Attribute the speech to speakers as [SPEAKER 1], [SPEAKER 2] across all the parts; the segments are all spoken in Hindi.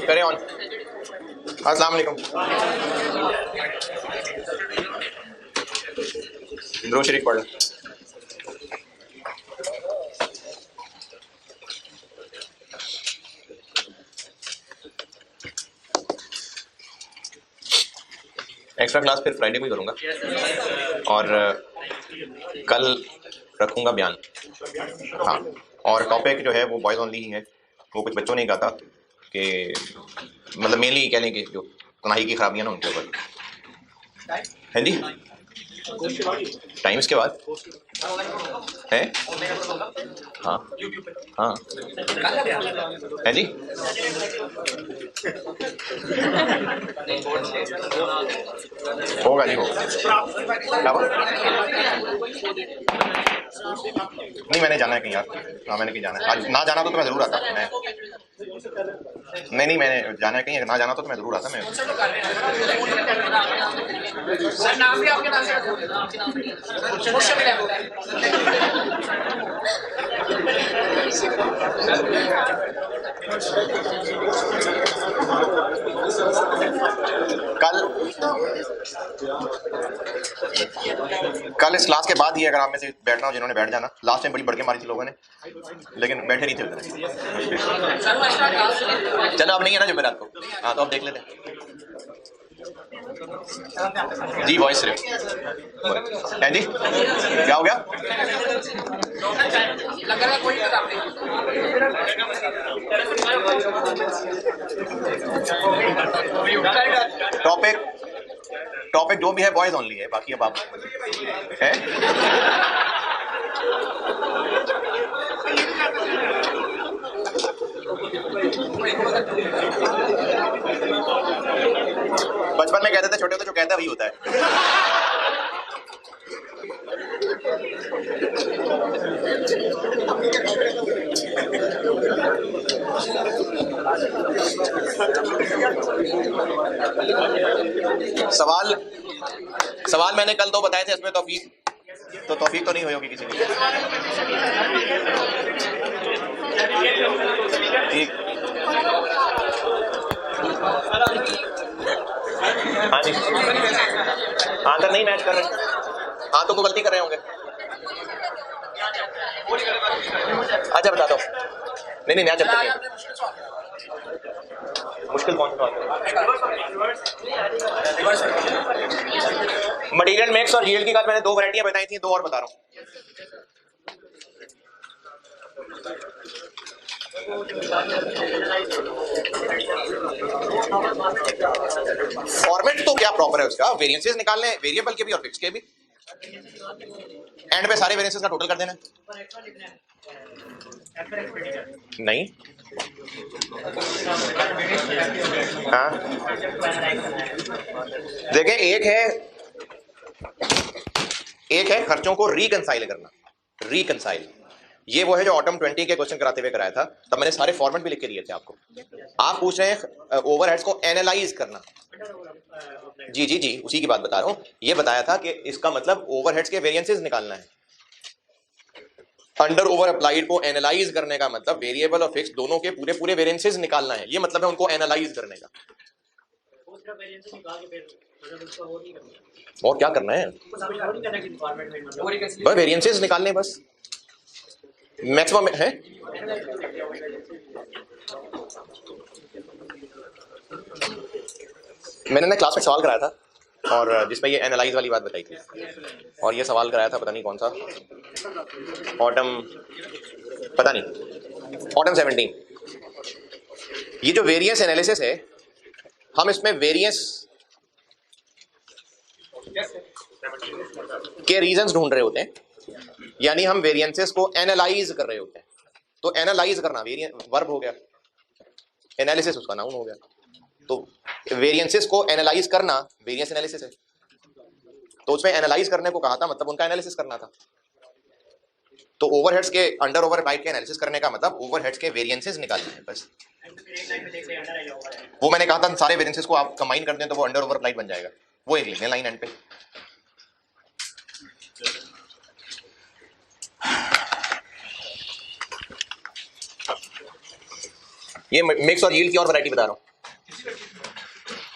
[SPEAKER 1] करे ऑन। अस्सलाम वालेकुम। दुरूद शरीफ पढ़ लो। एक्स्ट्रा क्लास फिर फ्राइडे को ही करूँगा और कल रखूँगा बयान। हाँ, और टॉपिक जो है वो बॉयज़ ओनली ही है। वो कुछ बच्चों ने कहा था कि मतलब मेनली कह लें कि जो तनाही की खराबियाँ ना उनके ऊपर है जी। टाइम इसके बाद है। हाँ हाँ है जी। होगा जी होगा। नहीं मैंने जाना है कहीं यार। हाँ मैंने कहीं जाना है आज। ना जाना तो मैं ज़रूर आता। मैं नहीं मैंने जाना है कहीं। ना जाना तो मैं ज़रूर आता। मैं नाम भी आपके नाम कल इस क्लास के बाद ही अगर आप में से बैठना हो जिन्होंने बैठ जाना। लास्ट टाइम बड़ी बड़के मारी थी लोगों ने लेकिन बैठे नहीं थे उधर। चलो अब नहीं है ना जुमेरात को। हाँ तो अब देख लेते हैं जी। वॉइस सिर्फ है जी। क्या हो गया? टॉपिक जो भी है बॉयज ओनली है। बाकी अब आप है बचपन में कहते थे छोटे होते जो कहता वही होता है। सवाल मैंने कल 2 बताए थे। इसमें तौफीक तो नहीं हुई होगी किसी की। ठीक। हाँ जी। आंसर नहीं मैच कर रहे। हाँ तो गलती कर रहे होंगे। अच्छा बता दो। नहीं जब तक मुश्किल कौन सा मटेरियल मिक्स और यील्ड की कल मैंने 2 वैरायटियां बताई थी। 2 और बता रहा हूँ। फॉर्मेट तो क्या प्रॉपर है उसका। वेरिएंसेस निकालने वेरिएबल के भी और फिक्स के भी। एंड पे सारे वेरिएंसेस का टोटल कर देना। नहीं हाँ देखिए एक है खर्चों को रिकंसाइल करना। रिकंसाइल ये वो है जो ऑटम 20 के क्वेश्चन कराते हुए कराया था। तब मैंने सारे फॉर्मेट भी लिख के दिए थे आपको। आप पूछ रहे हैं ओवरहेड्स को एनालाइज करना। जी उसी की बात बता रहा हूँ। ये बताया था कि इसका मतलब ओवरहेड्स के वेरिएंसेस निकालना है। अंडर ओवर अप्लाइड को एनालाइज करने का मतलब वेरिएबल और फिक्स दोनों के पूरे वेरिएंसेस निकालना है। ये मतलब है उनको एनालाइज करने का। और क्या करना है? बस वेरिएंसेस निकालने बस। मैक्सिमम है। मैंने ना क्लास में सवाल कराया था और जिसमें ये एनालाइज वाली बात बताई थी। और ये सवाल कराया था पता नहीं कौन सा ऑटम 17। ये जो वेरिएंस एनालिसिस है हम इसमें वेरिएंस के रीजंस ढूंढ रहे होते हैं। यानी हम वेरिएंसेस को एनालाइज कर रहे होते हैं। तो एनालाइज करना वर्ब हो गया। एनालिसिस उसका नाउन हो गया। तो वेरिएंसेस को एनालाइज करना वेरिएंस एनालिसिस है। तो उसमें एनालाइज करने को कहा था मतलब उनका एनालिसिस करना था। तो ओवरहेड्स के अंडर ओवरराइड के एनालिसिस करने का मतलब ओवरहेड्स के वेरिएंसेस निकालने हैं बस। वो मैंने कहा था सारे वेरिएंसेस को आप कंबाइन कर दें तो वो अंडर ओवरराइड बन जाएगा। वो एक लिखने लाइन एंड पे। ये मिक्स और यील्ड की और वैरायटी बता रहा हूँ।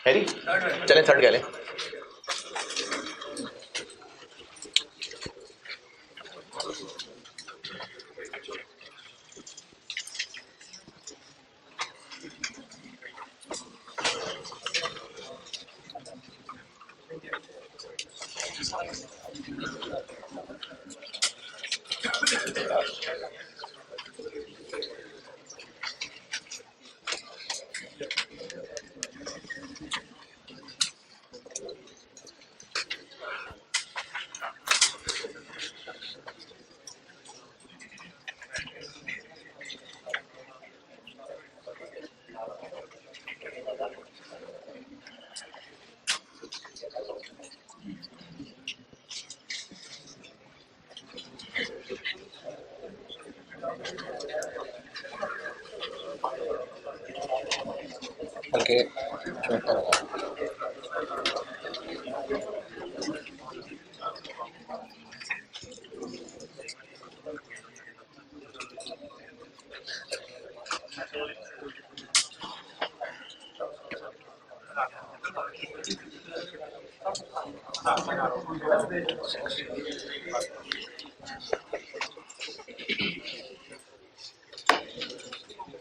[SPEAKER 1] है जी, चलें थर्ड कह लें। हल्के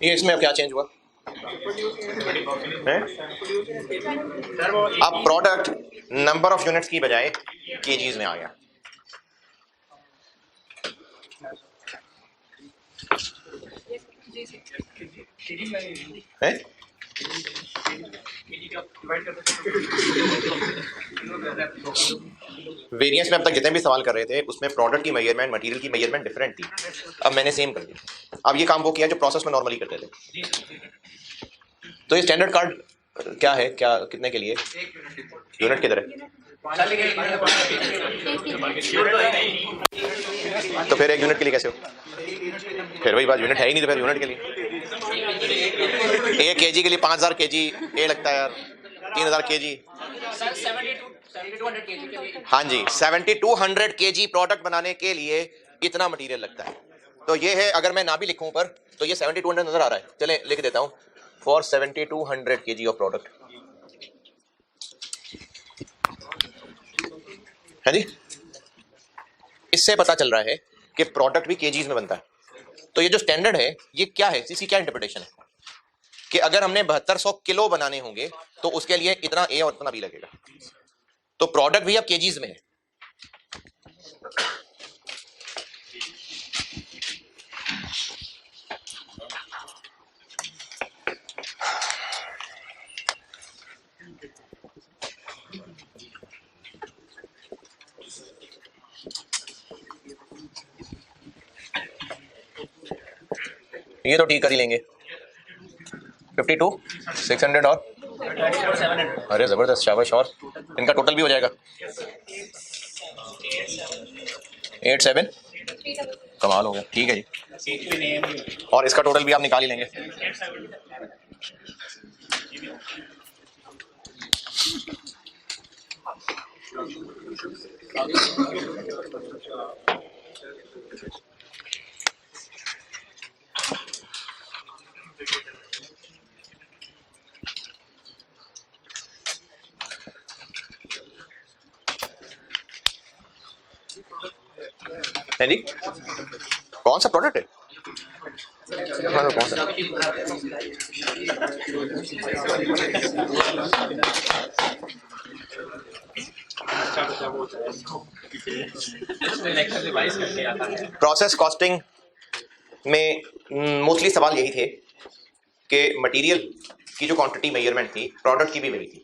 [SPEAKER 1] ये इसमें अब क्या चेंज हुआ है? अब प्रोडक्ट नंबर ऑफ यूनिट्स की बजाय केजीज में आ गया। है? वेरिएंस में अब तक जितने भी सवाल कर रहे थे उसमें प्रोडक्ट की मेजरमेंट, मटेरियल की मेजरमेंट डिफरेंट थी। अब मैंने सेम कर दी। अब ये काम वो किया जो प्रोसेस में नॉर्मली करते थे। तो ये स्टैंडर्ड कार्ड क्या है, क्या कितने के लिए? यूनिट किधर है? तो फिर एक यूनिट के लिए कैसे हो? फिर वही बात, यूनिट है ही नहीं तो फिर यूनिट के लिए। एक केजी के लिए 5000 केजी ये लगता है यार, 3000 केजी। हाँ जी, 7200 केजी प्रोडक्ट बनाने के लिए इतना मटेरियल लगता है। तो ये है, अगर मैं ना भी लिखूं ऊपर तो ये 7200 नजर आ रहा है। चलें लिख देता हूं, फॉर 7200 केजी ऑफ प्रोडक्ट। है जी, इससे पता चल रहा है कि प्रोडक्ट भी केजीज में बनता है। तो ये जो स्टैंडर्ड है ये क्या है, इसकी क्या इंटरप्रिटेशन है कि अगर हमने 7200 किलो बनाने होंगे तो उसके लिए इतना ए और इतना बी लगेगा। तो प्रोडक्ट भी अब केजीज में है। ये तो ठीक कर ही लेंगे। 52 600 और अरे जबरदस्त, शाबाश। और इनका टोटल भी हो जाएगा 87। कमाल हो गया, ठीक है जी। और इसका टोटल भी आप निकाल ही लेंगे। है जी, कौन सा प्रोडक्ट है? हाँ, कौन सा? प्रोसेस कॉस्टिंग में मोस्टली सवाल यही थे कि मटेरियल की जो क्वांटिटी मेजरमेंट थी प्रोडक्ट की भी वही थी।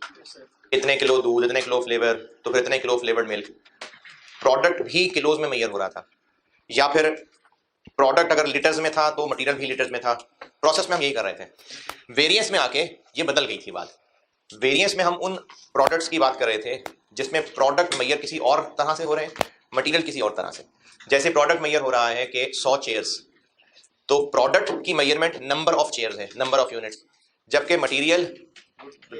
[SPEAKER 1] इतने किलो दूध, इतने किलो फ्लेवर, तो फिर इतने किलो फ्लेवर्ड मिल्क। प्रोडक्ट भी किलोज में मेजर हो रहा था, या फिर प्रोडक्ट अगर लीटर्स में था तो मटेरियल भी लीटर्स में था। प्रोसेस में हम यही कर रहे थे। वेरिएंस में आके ये बदल गई थी बात। वेरिएंस में हम उन प्रोडक्ट्स की बात कर रहे थे जिसमें प्रोडक्ट मेजर किसी और तरह से हो रहे हैं, मटेरियल किसी और तरह से। जैसे प्रोडक्ट मेजर हो रहा है कि 100 चेयर्स, तो प्रोडक्ट की मेजरमेंट नंबर ऑफ चेयर्स है, नंबर ऑफ यूनिट्स। जबकि मटेरियल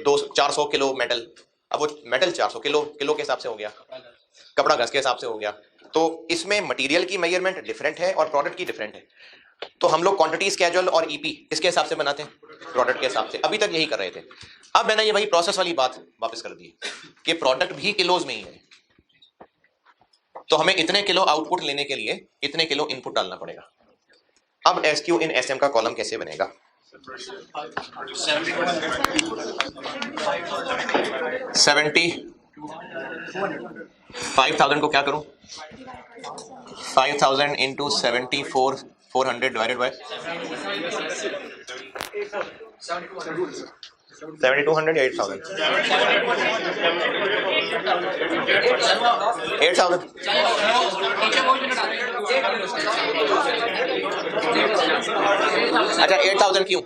[SPEAKER 1] 400 किलो मेटल, अब वो मेटल 400 किलो के हिसाब से हो गया, कपड़ा घस के हिसाब से हो गया। तो इसमें मटेरियल की मेजरमेंट डिफरेंट है और प्रोडक्ट की डिफरेंट है। तो हम लोग क्वांटिटी स्केड्यूल और ईपी इसके हिसाब से बनाते हैं, प्रोडक्ट के हिसाब से। अभी तक यही कर रहे थे। अब मैंने ये वही प्रोसेस वाली बात वापस कर दी कि प्रोडक्ट भी किलोज में ही है, तो हमें इतने किलो आउटपुट लेने के लिए इतने किलो इनपुट डालना पड़ेगा। अब SQ इन SM का कॉलम कैसे बनेगा? 75,000 को क्या करूं? 5,000 इंटू 74,400 डिवाइडेड बाय 7,200 या 8,000? 8,000। अच्छा 8,000 क्यों?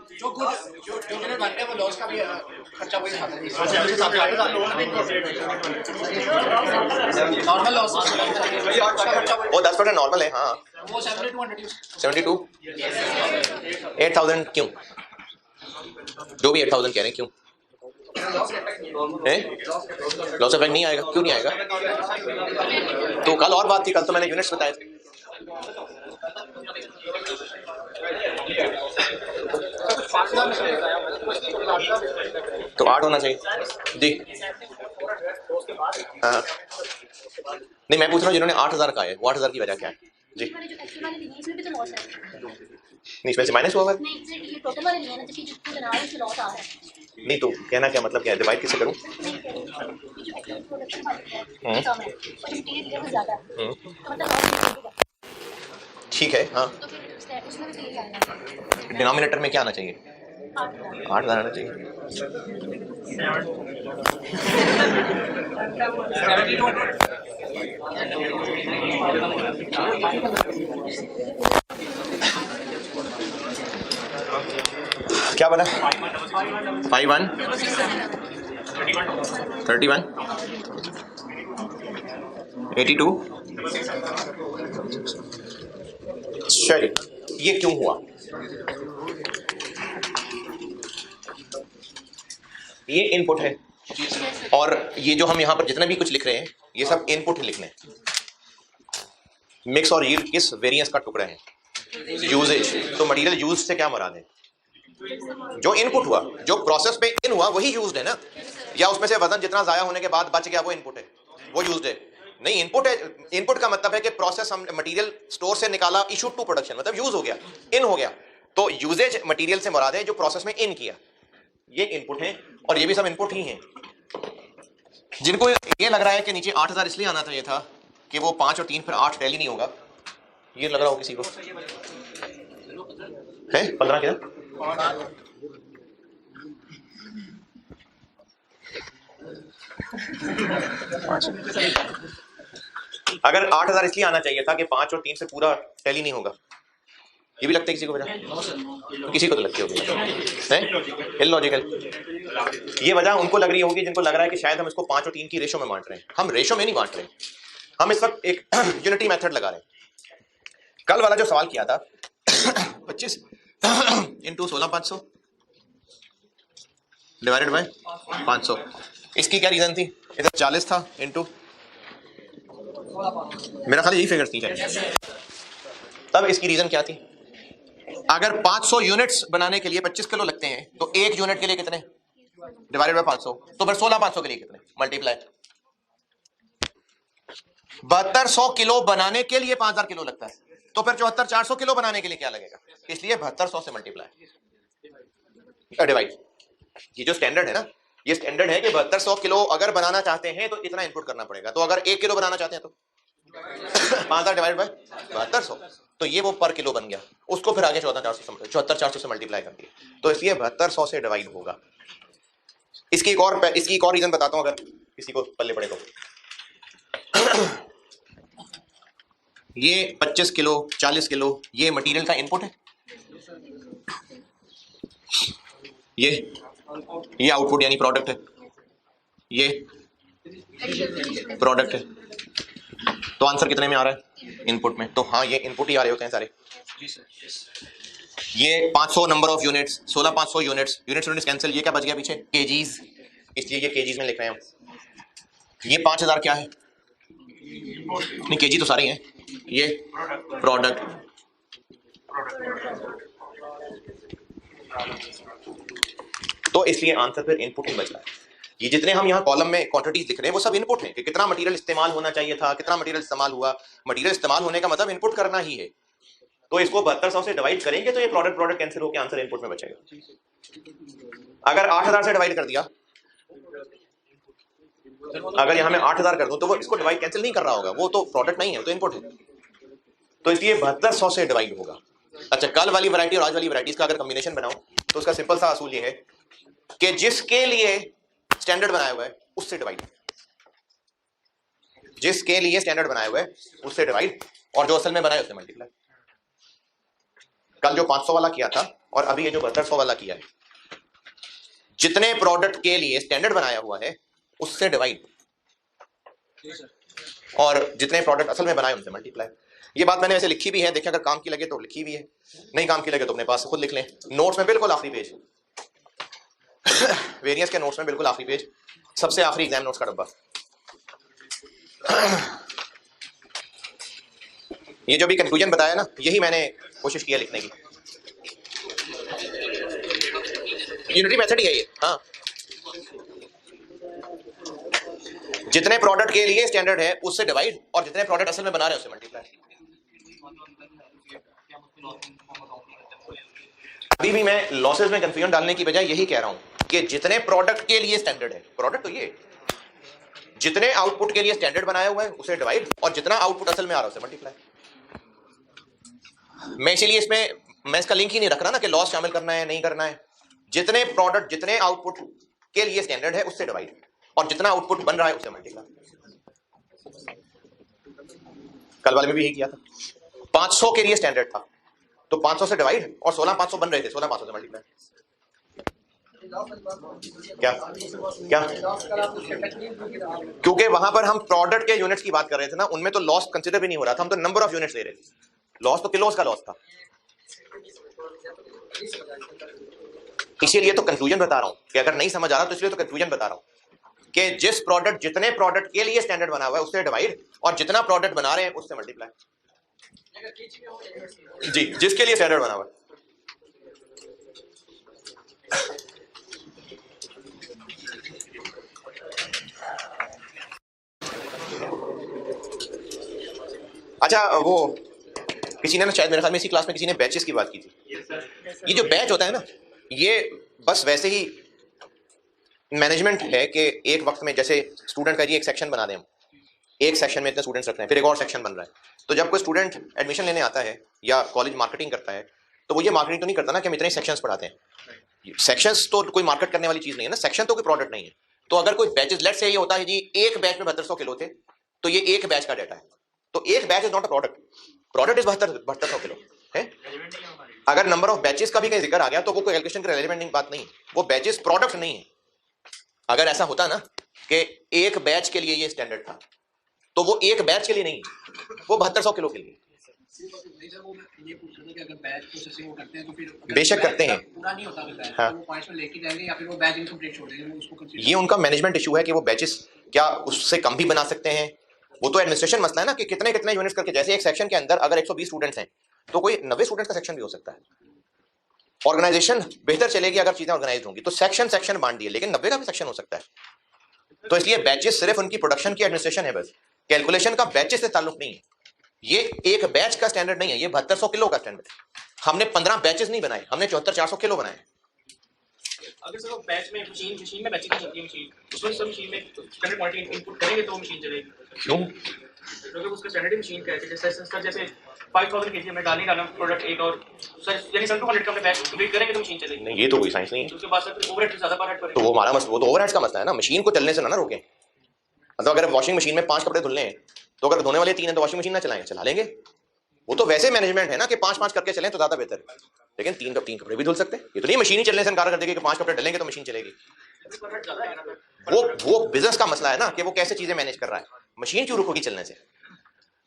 [SPEAKER 1] वो 10% नॉर्मल है। हाँ 72। 8,000 क्यों? जो भी 8,000 कह रहे हैं क्यों? लॉस इफेक्ट नहीं आएगा? क्यों नहीं आएगा? तो कल और बात थी, कल तो मैंने यूनिट्स बताए थे। तो 8 होना चाहिए जी। हाँ नहीं, मैं पूछ रहा हूँ जिन्होंने 8,000 का है, वो 8,000 की वजह क्या है जी? नहीं इसमें से माइनस हुआ है। नहीं तो कहना क्या मतलब क्या है? डिवाइड किसे करूं? ठीक है। हाँ डिनोमिनेटर में क्या आना चाहिए? 8,000 आना चाहिए। क्या बना? 5,1 31 82। चलिए ये क्यों हुआ? ये इनपुट है और ये जो हम यहां पर जितने भी कुछ लिख रहे हैं ये सब इनपुट ही लिखने। मिक्स और यील्ड किस वेरिएंस का टुकड़ा है? यूजेज। तो मटेरियल यूज से क्या मुराद है? जो इनपुट हुआ, जो प्रोसेस पे इन हुआ वही यूज्ड है ना, या उसमें से वजन जितना जाया होने के बाद बच गया वो इनपुट है, वो यूज्ड है? नहीं, इनपुट है। इनपुट का मतलब है कि प्रोसेस हम मटेरियल स्टोर से निकाला, इशू टू प्रोडक्शन, मतलब यूज हो गया, इन हो गया। तो यूजेज मटेरियल से मुराद है जो प्रोसेस में इन किया, ये इनपुट है और ये भी सब इनपुट ही हैं। जिनको ये लग रहा है कि नीचे 8,000 इसलिए आना चाहिए था कि वो 5 और 3 फिर 8 टैली नहीं होगा, ये लग रहा हो किसी को है? 15 क्या? अगर 8,000 इसलिए आना चाहिए था कि 5 और 3 से पूरा टैली नहीं होगा, ये भी लगता है किसी को? वजह किसी को तो लगती होगी, इलॉजिकल। ये वजह उनको लग रही होगी जिनको लग रहा है कि शायद हम इसको 5 और 3 की रेशो में बांट रहे हैं। हम रेशो में नहीं बांट रहे, हम इस वक्त एक यूनिटी मेथड लगा रहे हैं। कल वाला जो सवाल किया था 25 इंटू 16,500 डिवाइडेड बाय 500, इसकी क्या रीजन थी? इधर 40 था इंटू, मेरा ख्याल यही फिगर थी शायद। तब इसकी रीजन क्या थी? अगर 500 यूनिट्स बनाने के लिए 25 किलो लगते हैं तो एक यूनिट के लिए कितने डिवाइडेड बाय 500, तो फिर 16,500 के लिए कितने मल्टीप्लाई? 7200 किलो बनाने के लिए 5,000 किलो लगता है, तो फिर 74,400 किलो बनाने के लिए क्या लगेगा? इसलिए 7200 से मल्टीप्लाई डिवाइड। ये जो स्टैंडर्ड है ना, ये स्टैंडर्ड है कि 7200 किलो अगर बनाना चाहते हैं तो इतना इनपुट करना पड़ेगा। तो अगर 1 किलो बनाना चाहते हैं तो 5,000 डिवाइड बाय 7200, तो ये वो पर किलो बन गया। उसको फिर आगे 74,400 से मल्टीप्लाई कर दिया, तो इसलिए 7200 से डिवाइड होगा। इसकी एक और रीजन बताता हूं अगर किसी को पल्ले पड़े तो। ये 25 किलो 40 किलो ये मटेरियल का इनपुट है, ये आउटपुट यानी प्रोडक्ट है, ये प्रोडक्ट है। तो आंसर कितने में आ रहा है? इनपुट में। तो हाँ ये इनपुट ही आ रहे होते हैं सारे। ये 500 number of units, 16,500 units cancel, ये क्या बच गया पीछे? केजीज, इसलिए ये केजीज में लिख रहे हैं हम। ये 5,000 क्या है? नहीं केजी तो सारे हैं, ये प्रोडक्ट। तो इसलिए आंसर फिर इनपुट ही बच रहा है। ये जितने हम यहाँ कॉलम में क्वांटिटीज लिख रहे हैं वो सब इनपुट है कि कितना मटेरियल इस्तेमाल होना चाहिए था, कितना मटेरियल इस्तेमाल हुआ। मटेरियल इस्तेमाल होने का मतलब इनपुट करना ही है। तो इसको 7200 से डिवाइड करेंगे तो ये प्रोडक्ट कैंसिल होकर आंसर इनपुट में बचेगा। अगर 8000 से डिवाइड कर दिया, अगर यहाँ मैं 8000 कर दूं तो वो इसको डिवाइड कैंसिल नहीं कर रहा होगा, वो तो प्रोडक्ट नहीं है, तो इनपुट है। तो इसलिए 7200 से डिवाइड होगा। अच्छा, कल वाली वैरायटी और आज वाली वैरायटी का अगर कॉम्बिनेशन बनाऊं तो उसका सिंपल सा असूल ये है कि जिसके लिए स्टैंडर्ड बनाया हुआ है उससे डिवाइड, जिसके लिए स्टैंडर्ड बनाया हुआ है उससे डिवाइड, और जो असल में बनाया उससे मल्टीप्लाई। कल जो 500 वाला किया था और अभी ये जो 7200 वाला किया है, जितने प्रोडक्ट के लिए स्टैंडर्ड बनाया हुआ है उससे डिवाइड, और जितने प्रोडक्ट असल में बनाए उनसे मल्टीप्लाई। ये बात मैंने वैसे लिखी भी है, देखिए अगर काम की लगे तो लिखी भी है, नहीं काम की लगे तो अपने पास खुद लिख लें। नोट्स में बिल्कुल आखिरी पेज, वेरियंस के नोट्स में बिल्कुल आखिरी पेज, सबसे आखिरी एग्जाम नोट्स का डब्बा। ये जो भी कंक्लूजन बताया ना, यही मैंने कोशिश किया लिखने की। यूनिटरी मेथड ही है ये। हाँ, जितने प्रोडक्ट के लिए स्टैंडर्ड है उससे डिवाइड, और जितने प्रोडक्ट असल में बना रहे हैं उससे मल्टीप्लाई। अभी भी मैं लॉसेस में कंफ्यूजन डालने की बजाय यही कह रहा हूं कि जितने प्रोडक्ट के लिए स्टैंडर्ड है, प्रोडक्ट तो ये जितने आउटपुट के लिए स्टैंडर्ड बनाया हुआ है उसे डिवाइड, और जितना आउटपुट असल में आ रहा है उसे मल्टीप्लाई। मैं इसीलिए इसमें मैं इसका लिंक ही नहीं रख रहा ना कि लॉस शामिल करना है नहीं करना है। जितने प्रोडक्ट जितने आउटपुट के लिए स्टैंडर्ड है उससे डिवाइड, और जितना आउटपुट बन रहा है उससे मल्टीप्लाई। कल वाले में भी यही किया था। 500 के लिए स्टैंडर्ड था तो 500 से डिवाइड, और 16500 बन रहे थे, 16500 से मल्टीप्लाई। क्या क्या क्योंकि वहां पर हम प्रोडक्ट के यूनिट्स की बात कर रहे थे ना, उनमें तो लॉस कंसीडर भी नहीं हो रहा था, हम तो नंबर ऑफ यूनिट्स ले रहे थे। लॉस तो किलोस का लॉस था। इसीलिए तो कंक्लूजन बता रहा हूं कि अगर नहीं समझ आ रहा तो इसलिए तो कंक्लूजन बता रहा हूं कि जिस प्रोडक्ट जितने प्रोडक्ट के लिए स्टैंडर्ड बना हुआ है उससे डिवाइड, और जितना प्रोडक्ट बना रहे हैं उससे मल्टीप्लाई। जी, जिसके लिए स्टैंडर्ड बना हुआ है। अच्छा, वो किसी ने ना शायद मेरे ख्याल में इसी क्लास में किसी ने बैचेस की बात की थी। ये जो बैच होता है ना, ये बस वैसे ही मैनेजमेंट है कि एक वक्त में जैसे स्टूडेंट का जी एक सेक्शन बना दें हम, एक सेक्शन में इतने स्टूडेंट्स रखते हैं, फिर एक और सेक्शन बन रहा है। तो जब कोई स्टूडेंट एडमिशन लेने आता है या कॉलेज मार्केटिंग करता है तो वो ये मार्केटिंग तो नहीं करता ना कि हम इतने सेक्शंस पढ़ाते हैं। सेक्शंस तो कोई मार्केट करने वाली चीज नहीं है ना, सेक्शन तो कोई प्रोडक्ट नहीं है। तो अगर कोई बैचेस, लेट्स से ये होता है जी एक बैच में 7200 किलो थे, तो ये एक बैच का डाटा है, तो एक batch is not a product, product is 7200 kilo है। अगर नंबर ऑफ बैचेस का भी कहीं जिक्र आ गया तो वो कोई कैलकुलेशन की रेलेवेंट बात नहीं, वो बैचेस प्रोडक्ट नहीं है। अगर ऐसा होता ना कि एक बैच के लिए ये स्टैंडर्ड था, तो वो एक बैच के लिए नहीं, वो 7200 किलो के लिए। बेशक करते हैं, हाँ। ये उनका मैनेजमेंट इशू है कि वो बैचेस क्या उससे कम भी बना सकते हैं। वो तो एडमिनिस्ट्रेशन मसला है ना कि कितने कितने यूनिट्स करके, जैसे एक सेक्शन के अंदर अगर 120 स्टूडेंट्स हैं तो कोई 90 स्टूडेंट्स का सेक्शन भी हो सकता है। ऑर्गेनाइजेशन बेहतर चलेगी अगर चीजें ऑर्गेनाइज होंगी, तो सेक्शन बांट दिए, लेकिन 90 का भी सेक्शन हो सकता है। तो इसलिए बैचेस सिर्फ उनकी प्रोडक्शन की एडमिनिस्ट्रेशन है, बस कैलकुलेशन का बैचेस से ताल्लुक नहीं है। ये एक बैच का स्टैंडर्ड नहीं है, ये 7200 किलो का स्टैंडर्ड है। हमने 15 बैचेस नहीं बनाए, हमने 7400 किलो बनाए।
[SPEAKER 2] अगर सर बैच में मशीन में बैचिंग चलती है, मशीन उसमें सब मशीन में स्टैंडर्ड क्वांटिटी इनपुट करेंगे तो मशीन चलेगी।
[SPEAKER 1] क्यों?
[SPEAKER 2] क्योंकि उसका स्टैंडर्ड मशीन का है। जैसे 5000 केजी में डालना प्रोडक्ट एक, और सर यानी 700 का बैच कंप्लीट करेंगे तो मशीन चलेगी।
[SPEAKER 1] नहीं, ये तो कोई साइंस नहीं है।
[SPEAKER 2] उसके बाद सर ओवरहेड ज्यादा पर
[SPEAKER 1] तो वो हमारा मसला, वो तो ओवरहेड्स का मसला है ना, मशीन को चलने से ना रोकें। मतलब अगर वॉशिंग मशीन में 5 कपड़े धुलने हैं तो अगर धोने वाले 3 हैं तो वॉशिंग मशीन ना चलाएं, चला लेंगे। वो तो वैसे मैनेजमेंट है ना कि 5-5 करके चलें तो ज्यादा बेहतर है, लेकिन 3 कपड़े भी धुल सकते हैं। ये तो नहीं मशीन ही चलने से इनकार कर देगी कि 5 कपड़े डलेंगे तो मशीन चलेगी। वो बिजनेस का मसला है ना कि वो कैसे चीजें मैनेज कर रहा है, मशीन क्यों रुकेगी चलने से।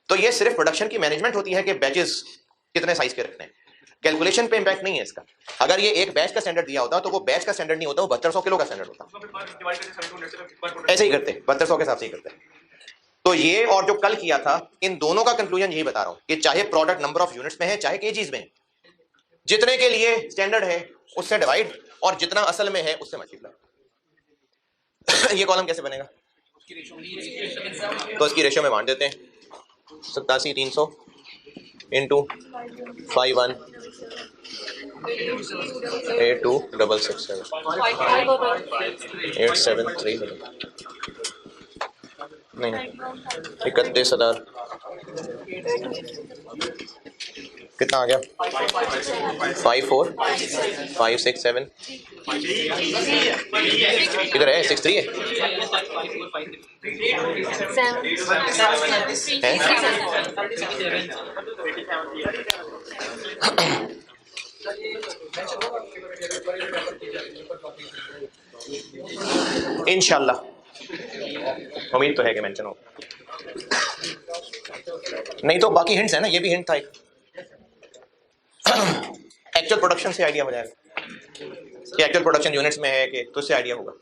[SPEAKER 1] तो ये सिर्फ प्रोडक्शन की मैनेजमेंट होती है कि बैचेस कितने साइज के रखने हैं, कैलकुलेशन पे इंपैक्ट नहीं है इसका। अगर ये एक बैच का स्टैंडर्ड दिया होता तो वो बैच का स्टैंडर्ड नहीं होता, वो 7200 किलो का स्टैंडर्ड होता। ऐसे ही करते, 7200 के हिसाब से ही करते। तो ये और जो कल किया था, इन दोनों का कंक्लूजन यही बता रहा हूं कि चाहे प्रोडक्ट नंबर ऑफ यूनिट्स में है चाहे केजीज में, जितने के लिए स्टैंडर्ड है उससे डिवाइड, और जितना असल में है उससे मल्टीप्लाई। ये कॉलम कैसे बनेगा? तो इसकी रेशियो में बांट देते हैं, 87,300 इंटू 518266 873 नहीं 31,000 कितना आ गया? 54,567 किधर है? 63 है? इंशाल्लाह उम्मीद तो है कि मेंशन हो, नहीं तो बाकी हिंट्स है ना, ये भी हिंट था एक। एक्चुअल प्रोडक्शन से आइडिया हो जाएगा कि एक्चुअल प्रोडक्शन यूनिट्स में है कि, तो उससे आइडिया होगा।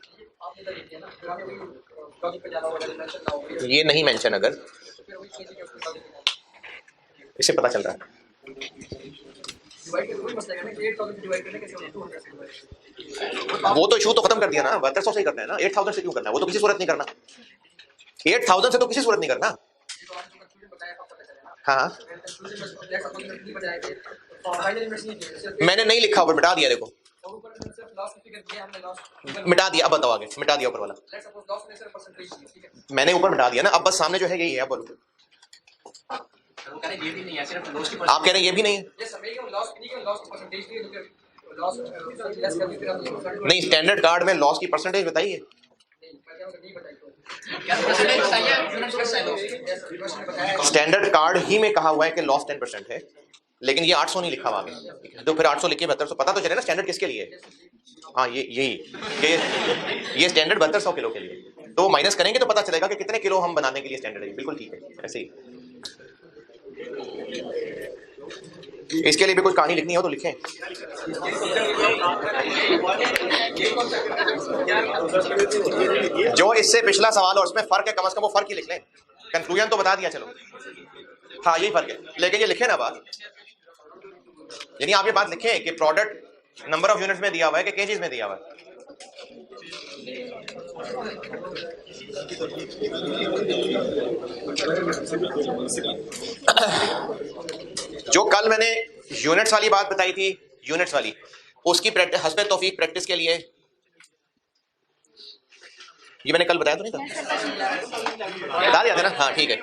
[SPEAKER 1] ये नहीं मेंशन, अगर इससे पता चल रहा है। वो तो इशू तो खत्म कर दिया ना, 7200 से ही करना है ना, 8000 से क्यों करना है? वो तो किसी सूरत नहीं करना, 8000 से तो किसी सूरत नहीं करना। हाँ मैंने नहीं लिखा, ऊपर मिटा दिया, देखो मिटा दिया। अब बताओ आगे, मिटा दिया ऊपर वाला, मैंने ऊपर मिटा दिया ना। अब बस सामने जो है यही है। बोलो आप कह रहे हैं ये भी नहीं है? नहीं, स्टैंडर्ड कार्ड में लॉस की परसेंटेज बताइए। स्टैंडर्ड कार्ड ही में कहा हुआ है कि लॉस 10% है, लेकिन ये 800 नहीं लिखा हुआ आगे, तो फिर 800 लिखे 7200, पता तो चले ना स्टैंडर्ड किसके लिए है। हाँ ये स्टैंडर्ड 7200 किलो के लिए, तो माइनस करेंगे तो पता चलेगा कि कितने किलो हम बनाने के लिए स्टैंडर्ड है। बिल्कुल ठीक है, ऐसे ही। इसके लिए भी कुछ कहानी लिखनी हो तो लिखें। जो इससे पिछला सवाल और उसमें फर्क है, कम से कम वो फर्क ही लिख लें। कंक्लूजन तो बता दिया, चलो हाँ यही फर्क है, लेकिन ये लिखे ना बात, यानी आप ये बात लिखें कि प्रोडक्ट नंबर ऑफ यूनिट्स में दिया हुआ है कि केजीज में दिया हुआ है। जो कल मैंने यूनिट्स वाली बात बताई थी, यूनिट्स वाली, उसकी हस्बे तौफीक प्रैक्टिस के लिए, ये मैंने कल बताया तो नहीं था? बता दिया था ना? हाँ ठीक है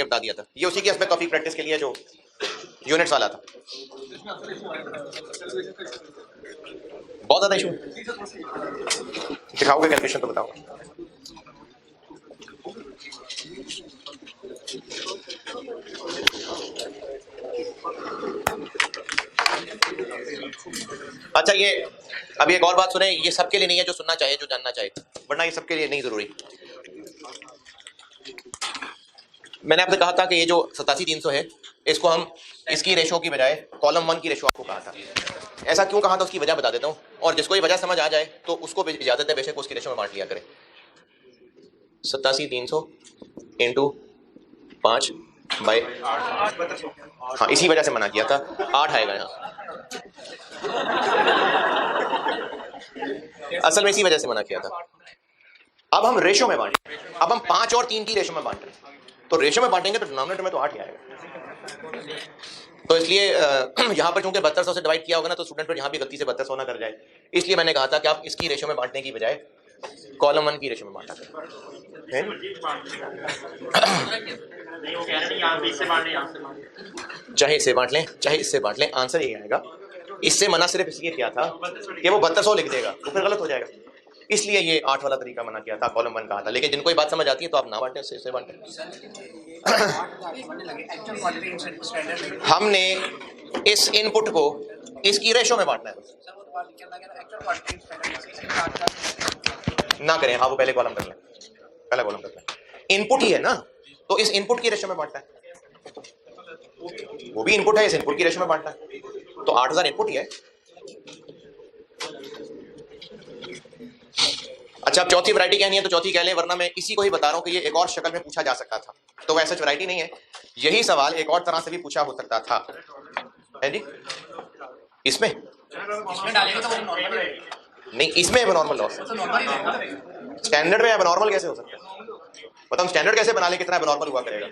[SPEAKER 1] बता दिया था। ये उसी की हस्बे तौफीक प्रैक्टिस के लिए जो यूनिट्स वाला था। बहुत ज्यादा इशू दिखाओगे कैलकुलेशन तो बताओ। अच्छा, ये अभी एक और बात सुने, ये सबके लिए नहीं है जो सुनना चाहे, जो जानना चाहे, वरना ये सबके लिए नहीं जरूरी। मैंने आपसे कहा था कि ये जो 87,300 है, इसको हम इसकी रेशो की बजाय कॉलम 1 की रेशो आपको कहा था। ऐसा क्यों कहा था उसकी वजह बता देता हूँ, और जिसको ये वजह समझ आ जाए तो उसको इजाजत है बेशक उसकी रेशो में बांट लिया करे। 87,300 इंटू 5 बाई, हाँ इसी वजह से मना किया था, 8 आएगा यहाँ। असल में इसी वजह से मना किया था। अब हम रेशो में बांटें, अब हम 5 और 3 की रेशो में बांट रहे हैं, तो रेशो में बांटेंगे तो डिनोमिनेटर में तो 8 ही आएगा। तो इसलिए यहाँ पर चूंकि 7200 से डिवाइड किया होगा ना, तो स्टूडेंट पर यहाँ भी गलती से 7200 ना कर जाए, इसलिए मैंने कहा था कि आप इसकी रेशो में बांटने की बजाय कॉलम 1 की रेशो में बांटा करें। चाहे इससे बांट लें चाहे इससे बांट लें, आंसर यही आएगा। इससे मना सिर्फ इसलिए किया था कि वो 7200 लिख देगा तो फिर गलत हो जाएगा, इसलिए ये 8 वाला तरीका मना किया था, कॉलम 1 कहा था। लेकिन जिनको ये बात समझ आती है तो आप ना बांटें, इससे बांटें। हमने इस इनपुट को इसकी रेशो में बांटना है, ना करें। हाँ वो पहले कॉलम कर लें, पहला कॉलम कर लें, इनपुट ही है ना, तो इस इनपुट की रेशो में बांटना है। वो भी इनपुट है, इस इनपुट की रेशो में बांटना है, तो 8000 इनपुट ही है। अच्छा, अब चौथी वैरायटी कहनी है तो चौथी कह लें, वरना मैं इसी को ही बता रहा हूं कि ये एक और शक्ल में पूछा जा सकता था। तो वैसे वैरायटी नहीं है, यही सवाल एक और तरह से भी पूछा हो सकता था, है जी। इसमें डालेगा तो नहीं, इसमें एबनॉर्मल लॉस, स्टैंडर्ड में एबनॉर्मल कैसे हो सकता है? मतलब हम स्टैंडर्ड कैसे बना लें, कितना एबनॉर्मल हुआ करेगा?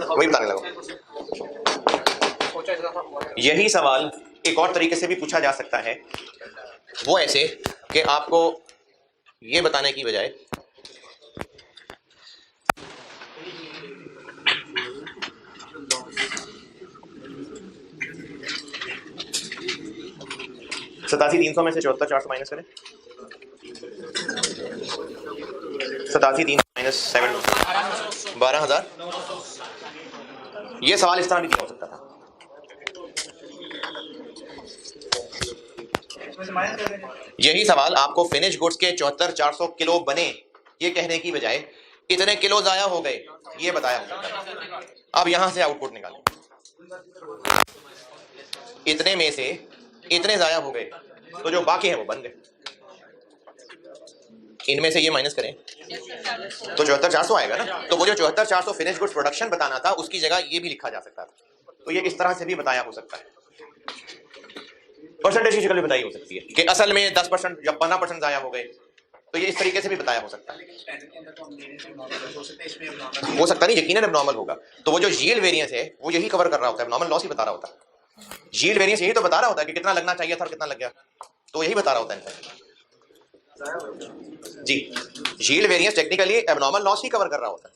[SPEAKER 1] वही बताने लगा। यही सवाल एक और तरीके से भी पूछा जा सकता है, वो ऐसे कि आपको ये बताने की बजाय सतासी 300 में से 74 400 माइनस करें, 87 300 माइनस 7 12,000। ये सवाल इस तरह भी नहीं हो सकता था। यही सवाल आपको फिनिश गुड्स के 74 400 किलो बने ये कहने की बजाय इतने किलो जाया हो गए ये बताया हो सकता है। अब यहां से आउटपुट निकालें, इतने में से इतने जाया हो गए तो जो बाकी है वो बन गए, इनमें से ये माइनस करें तो 74 400 आएगा ना। तो वो जो 74 400 फिनिश गुड्स प्रोडक्शन बताना था उसकी जगह ये भी लिखा जा सकता था। तो ये इस तरह से भी बताया हो सकता है, परसेंटेज की शक्ल में बताई हो सकती है कि असल में 10% या 15% जाया हो गए, तो ये इस तरीके से भी बताया हो सकता है। हो सकता नहीं, यकीनन एबनॉर्मल होगा। तो वो जो यील्ड वेरिएंस है वो यही कवर कर रहा होता है, एबनॉर्मल लॉस ही बता रहा होता है। यील्ड वेरिएंस यही तो बता रहा होता है कि कितना लगना चाहिए था और कितना लग गया, तो यही बता रहा होता है जी। Yield variance technically abnormal loss ही कवर कर रहा होता है।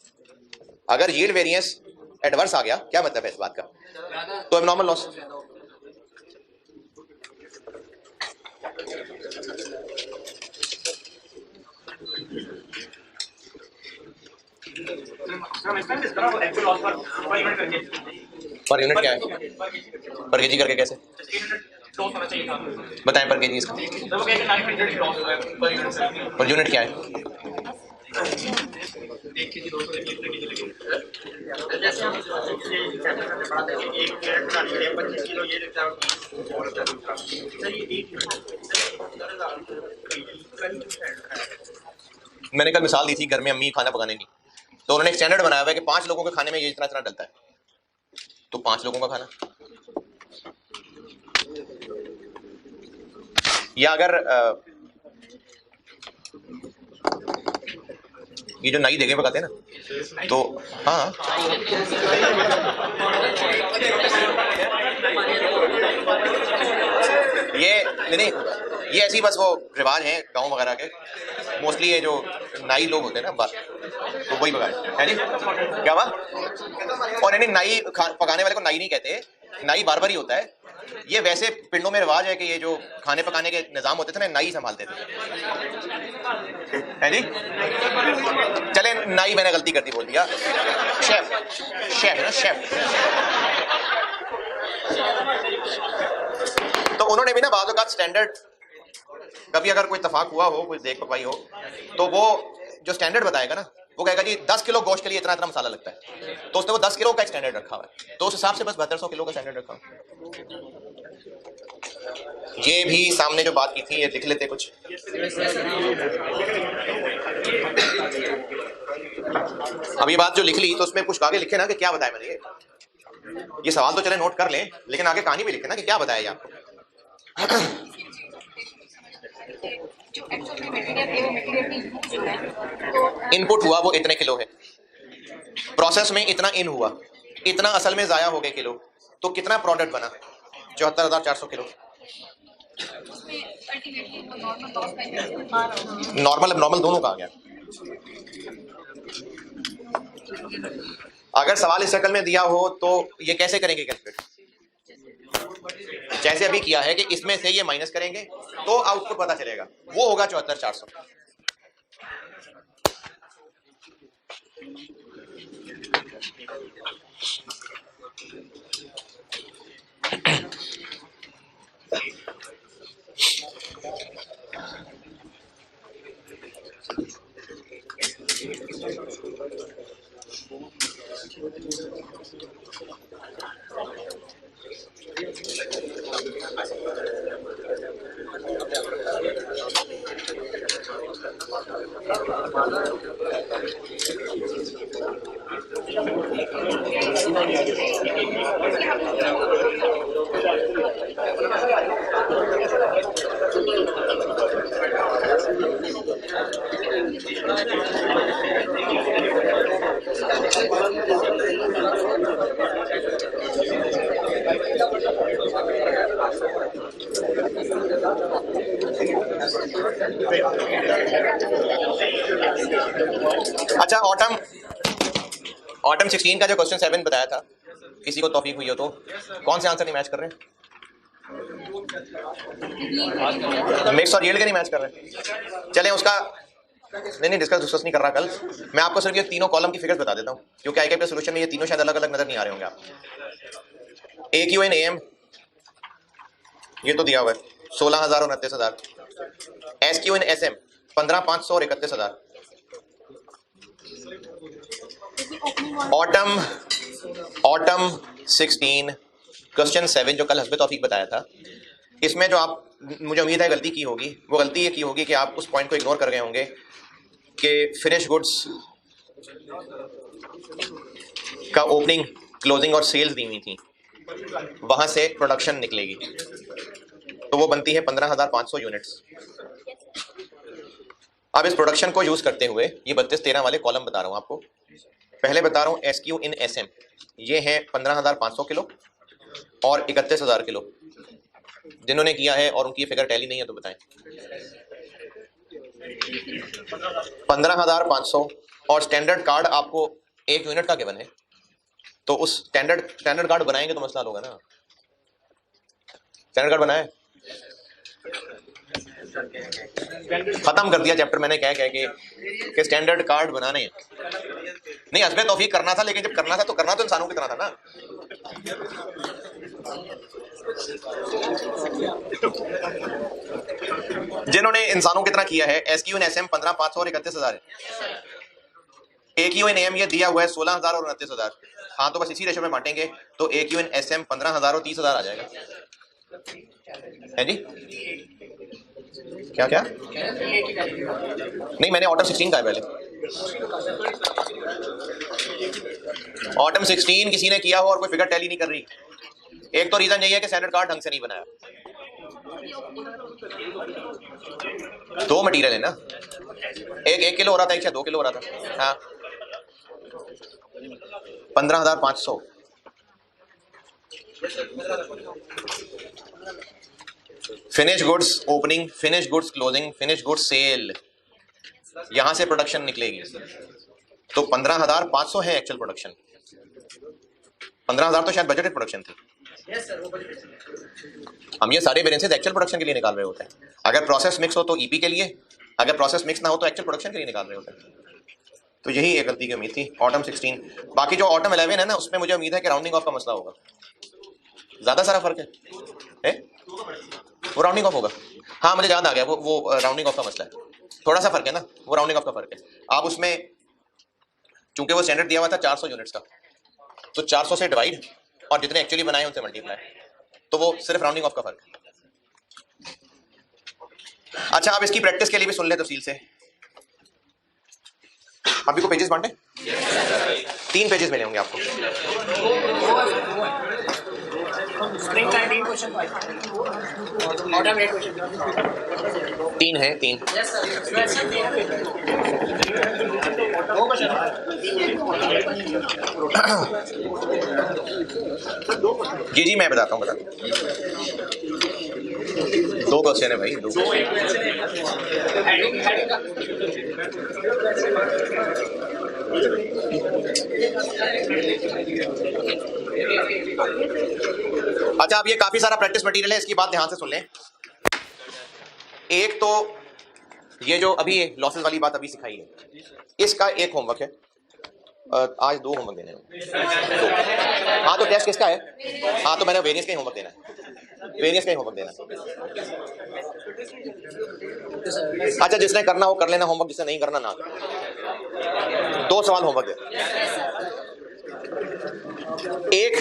[SPEAKER 1] अगर यील्ड वेरिएंस एडवर्स आ गया, क्या मतलब है इस बात का, तो एबनॉर्मल लॉस। पर यूनिट क्या है, पर केजी करके कैसे बताएं, पर केजी इसका पर यूनिट क्या है? मैंने कल मिसाल दी थी घर में अम्मी खाना पकाने की, तो उन्होंने एक स्टैंडर्ड बनाया हुआ है कि 5 लोगों के खाने में ये इतना इतना डलता है, तो 5 लोगों का खाना। या अगर ये जो नई जगह पकाते हैं ना, तो हाँ ये नहीं, ये ऐसी बस वो रिवाज है गांव वगैरह के, मोस्टली ये जो नाई लोग होते हैं ना बात, तो वही पकाए है जी। क्या बात? और यानी नाई पकाने वाले को नाई नहीं कहते, नाई बार्बर ही होता है। ये वैसे पिंडों में रिवाज है कि ये जो खाने पकाने के निजाम होते थे ना, नाई संभालते थे, है जी। चले नाई मैंने गलती कर दी, बोल दिया शेफ, शेफ है ना, शेफ। तो उन्होंने भी ना बाद औक़ात स्टैंडर्ड, कभी अगर कोई इत्तेफाक हुआ हो, कोई देख पकाई हो, तो वो जो स्टैंडर्ड बताएगा ना, वो कहेगा जी 10 किलो गोश्त के लिए इतना इतना मसाला लगता है, तो उसने वो 10 किलो का स्टैंडर्ड रखा हुआ है, तो उस हिसाब से बस 7200 किलो का स्टैंडर्ड रखा। ये भी सामने जो बात की थी ये लिख लेते कुछ। अब ये बात जो लिख ली तो उसमें कुछ आगे लिखे ना कि क्या बताया मैंने, ये सवाल तो चले नोट कर लें, लेकिन आगे कहानी भी लिखे ना कि क्या बताया ये आपको। इनपुट हुआ वो इतने किलो है, प्रोसेस में इतना इन हुआ, इतना असल में जाया हो गए किलो, तो कितना प्रोडक्ट बना? 74,400 किलो। नॉर्मल एबनॉर्मल दोनों का आ गया। अगर सवाल इस शक्ल में दिया हो तो ये कैसे करेंगे कैलकुलेट? जैसे अभी किया है कि इसमें से ये माइनस करेंगे तो आउटपुट पता चलेगा, वो होगा 74,400। अच्छा, ऑटम 16 का जो क्वेश्चन 7 बताया था, किसी को तौफीक हुई हो तो कौन से आंसर नहीं मैच कर रहे हैं? मिक्स और यील्ड के नहीं मैच कर रहे। चलें उसका नहीं डिस्कस नहीं कर रहा कल। मैं आपको सिर्फ ये तीनों कॉलम की फिगर्स बता देता हूँ, क्योंकि आई के सोल्यूशन में ये तीनों शायद अलग अलग नजर नहीं आ रहे होंगे आपको। A Q N A M ये तो दिया हुआ है 16,000 और 29,000। S Q N S M 15,500 और 31,000। ऑटम 16 क्वेश्चन 7 जो कल हस्बे तौफीक बताया था, इसमें जो आप मुझे उम्मीद है गलती की होगी, वो गलती ये की होगी कि आप उस पॉइंट को इग्नोर कर गए होंगे कि फिनिश गुड्स का ओपनिंग, क्लोजिंग और सेल्स दी हुई थी, वहां से प्रोडक्शन निकलेगी, तो वो बनती है 15,500 यूनिट्स। अब इस प्रोडक्शन को यूज करते हुए ये 32-13 वाले कॉलम बता रहा हूं आपको। पहले बता रहा हूं S Q in S M, ये है 15,500 किलो और 31,000 किलो। जिन्होंने किया है और उनकी फिगर टैली नहीं है तो बताएं। 15,500 और स्टैंडर्ड कार्ड आपको 1 यूनिट का गिवन है, तो उस स्टैंडर्ड कार्ड बनाएंगे तो मसला होगा ना। स्टैंडर्ड कार्ड बनाए, खत्म कर दिया चैप्टर मैंने कह के स्टैंडर्ड कार्ड बनाने हैं। नहीं हस्बे तौफीक करना था, लेकिन जब करना था तो इंसानों की तरह था ना। जिन्होंने इंसानों की तरह किया है, S Q N S M 15,500 और 31,000 है। ए क्यू एन एम ये दिया हुआ है 16,000 और 29,000। हाँ तो बस इसी रेशो में बांटेंगे तो ए क्यू एन एस एम 15,000 और 30,000 आ जाएगा, है जी? क्या नहीं, मैंने ऑटम 16 का है पहले। ऑटम 16 किसी ने किया हो और कोई फिगर टैली नहीं कर रही, एक तो रीजन यही है कि स्टैंडर्ड कार्ड ढंग से नहीं बनाया। 2 मटेरियल है ना, एक 1 किलो हो रहा था, एक 2 किलो हो रहा था। हाँ 15,500 finish goods opening, finish goods closing, finish goods sale, यहां से प्रोडक्शन निकलेगी। तो 15,500 है एक्चुअल प्रोडक्शन। 15,000 तो शायद बजटेड प्रोडक्शन थी। हम ये सारे वेरिएंसेस एक्चुअल प्रोडक्शन के लिए निकाल रहे होते हैं। अगर प्रोसेस मिक्स हो तो ईपी के लिए, अगर प्रोसेस मिक्स ना हो तो एक्चुअल प्रोडक्शन के लिए निकाल रहे होते हैं। तो यही एक गलती की उम्मीद थी ऑटम 16। बाकी जो ऑटम 11 है ना, उसमें मुझे उम्मीद है कि राउंडिंग ऑफ का मसला होगा। ज्यादा सारा फर्क है वो राउंडिंग ऑफ होगा। हाँ मुझे याद आ गया, वो राउंडिंग ऑफ का मसला है, थोड़ा सा फर्क है ना, वो राउंडिंग ऑफ का फर्क है। आप उसमें चूंकि वो स्टैंडर्ड दिया हुआ था 400 यूनिट्स का, तो 400 से डिवाइड और जितने एक्चुअली बनाए उनसे मल्टीप्लाई, तो वो सिर्फ राउंडिंग ऑफ का फर्क है। अच्छा आप इसकी प्रैक्टिस के लिए भी सुन ले तफसील से। अभी को पेजेस बांटे, 3 पेजेस मिले होंगे आपको।
[SPEAKER 2] स्प्रिंग का 3 क्वेश्चन, ऑटम 8 क्वेश्चन,
[SPEAKER 1] 3 है 3। जी मैं बताता हूँ 2 क्वेश्चन है भाई, 2 अच्छा अब ये काफी सारा प्रैक्टिस मटेरियल है, इसकी बात ध्यान से सुन लें। एक तो ये जो अभी लॉसेस वाली बात अभी सिखाई है, इसका एक होमवर्क है, आज 2 होमवर्क देने हैं। 2 हाँ तो टेस्ट किसका है? हाँ तो मैंने वेरिएंस का ही होमवर्क देना है, वेरिएंस का ही होमवर्क देना है। अच्छा जिसने करना हो कर लेना होमवर्क, जिसने नहीं करना ना। 2 सवाल होमवर्क दे। एक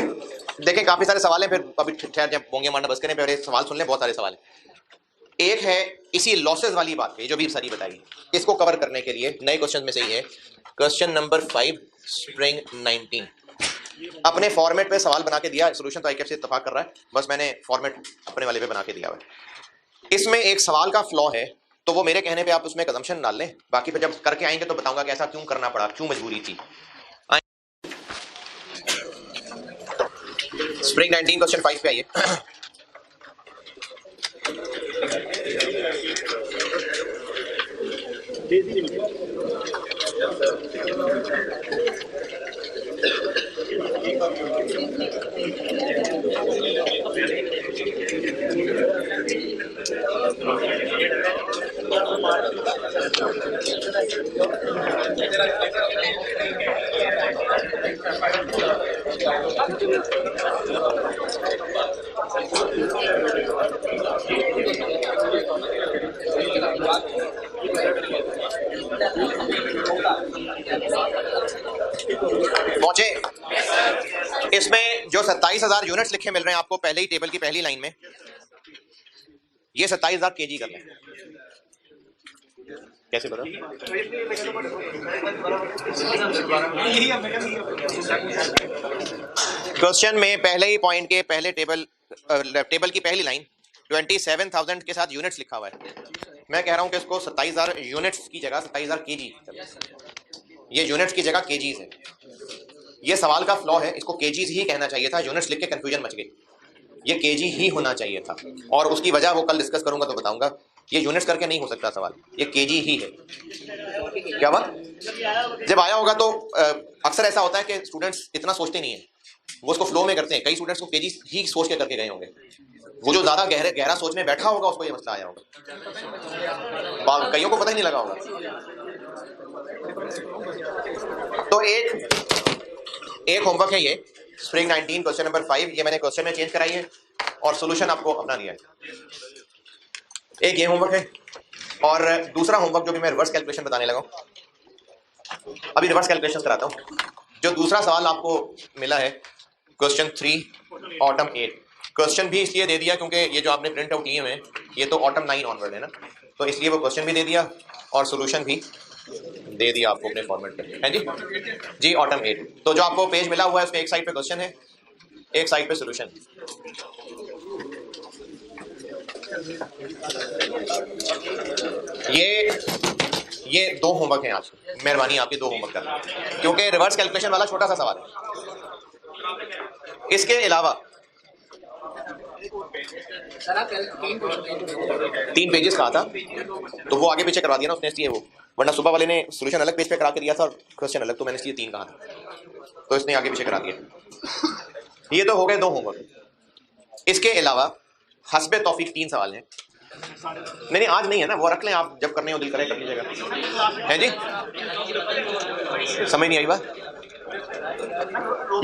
[SPEAKER 1] देखें काफी सारे सवाल हैं, फिर अभी ठहर जब बोंगे मारना बस करें, पहले सवाल सुन लें, बहुत सारे सवाल हैं। एक है इसी लॉसेस वाली बात पे जो भी सारी बताई, इसको कवर करने के लिए नए क्वेश्चन में से ही है क्वेश्चन नंबर 5 स्प्रिंग 19। अपने फॉर्मेट पे सवाल बना के दिया, सोल्यूशन तो आईकेप से इत्तेफाक कर रहा है, बस मैंने फॉर्मेट अपने वाले पे बना के दिया हुआ है। इसमें एक सवाल का फ्लॉ है, तो वो मेरे कहने पे आप उसमें एक assumption डाल लें, बाकी पे जब करके आएंगे तो बताऊंगा कि ऐसा क्यों करना पड़ा, क्यों मजबूरी थी। स्प्रिंग 19 क्वेश्चन 5 पे आइए। पहुंचे? इसमें जो 27,000 यूनिट्स लिखे मिल रहे हैं आपको पहले ही टेबल की पहली लाइन में, ये 27,000 केजी कर लें। कैसे पता? क्वेश्चन में पहले ही पॉइंट के पहले टेबल की पहली लाइन 27,000 के साथ यूनिट्स लिखा हुआ है। मैं कह रहा हूं कि इसको 27,000 यूनिट्स की जगह 27,000 केजी, ये यूनिट्स की जगह केजीज है। ये सवाल का फ्लॉ है, इसको केजीज ही कहना चाहिए था, यूनिट्स लिख के कंफ्यूजन मच गई। ये केजी ही होना चाहिए था, और उसकी वजह वो कल डिस्कस करूंगा तो बताऊंगा। ये यूनिट्स करके नहीं हो सकता सवाल, ये केजी ही है। क्या बात? जब आया होगा तो अक्सर ऐसा होता है कि स्टूडेंट्स इतना सोचते नहीं है, वो उसको फ्लो में करते हैं। कई स्टूडेंट्स को केजी ही सोच के करके गए होंगे, वो जो ज्यादा गहरा सोच में बैठा होगा उसको ये मसला आया होगा, कईयों को पता ही नहीं लगा होगा। तो एक होमवर्क है ये स्प्रिंग 19 क्वेश्चन नंबर 5, ये मैंने क्वेश्चन में चेंज कराई है और सॉल्यूशन आपको अपना दिया है। एक ये होमवर्क है, और दूसरा होमवर्क जो कि मैं रिवर्स कैलकुलेशन बताने लगा हूं, अभी रिवर्स कैलकुलेशन कराता हूं। जो दूसरा सवाल आपको मिला है क्वेश्चन 3 ऑटम 8, क्वेश्चन भी इसलिए दे दिया क्योंकि ये जो आपने प्रिंट आउट लिए हुए ये तो ऑटम 9 ऑनवर्ड है ना, तो इसलिए वो क्वेश्चन भी दे दिया और सोल्यूशन भी दे दिया आपको अपने फॉर्मेट पे, है जी ऑटम 8। तो जो आपको पेज मिला हुआ है उसमें एक साइड पे क्वेश्चन है, एक साइड पे सोल्यूशन। ये 2 होमवर्क हैं आज, मेहरबानी आपकी 2 होमवर्क करना, क्योंकि रिवर्स कैलकुलेशन वाला छोटा सा सवाल है। इसके अलावा 3 पेजेस कहा था, तो वो आगे पीछे करवा दिया ना उसने, इसलिए वो, वरना सुबह वाले ने सोल्यूशन अलग पेज पे करा के दिया था और क्वेश्चन अलग, तो मैंने इसलिए 3 कहा था, तो इसने आगे पीछे करा दिया। ये तो हो गए 2 होमवर्क। इसके अलावा हस्बे तौफीक 3 सवाल हैं। नहीं आज नहीं है ना, वो रख लें, आप जब करने हो दिल करे कर लीजिएगा, है जी। समझ नहीं आई बात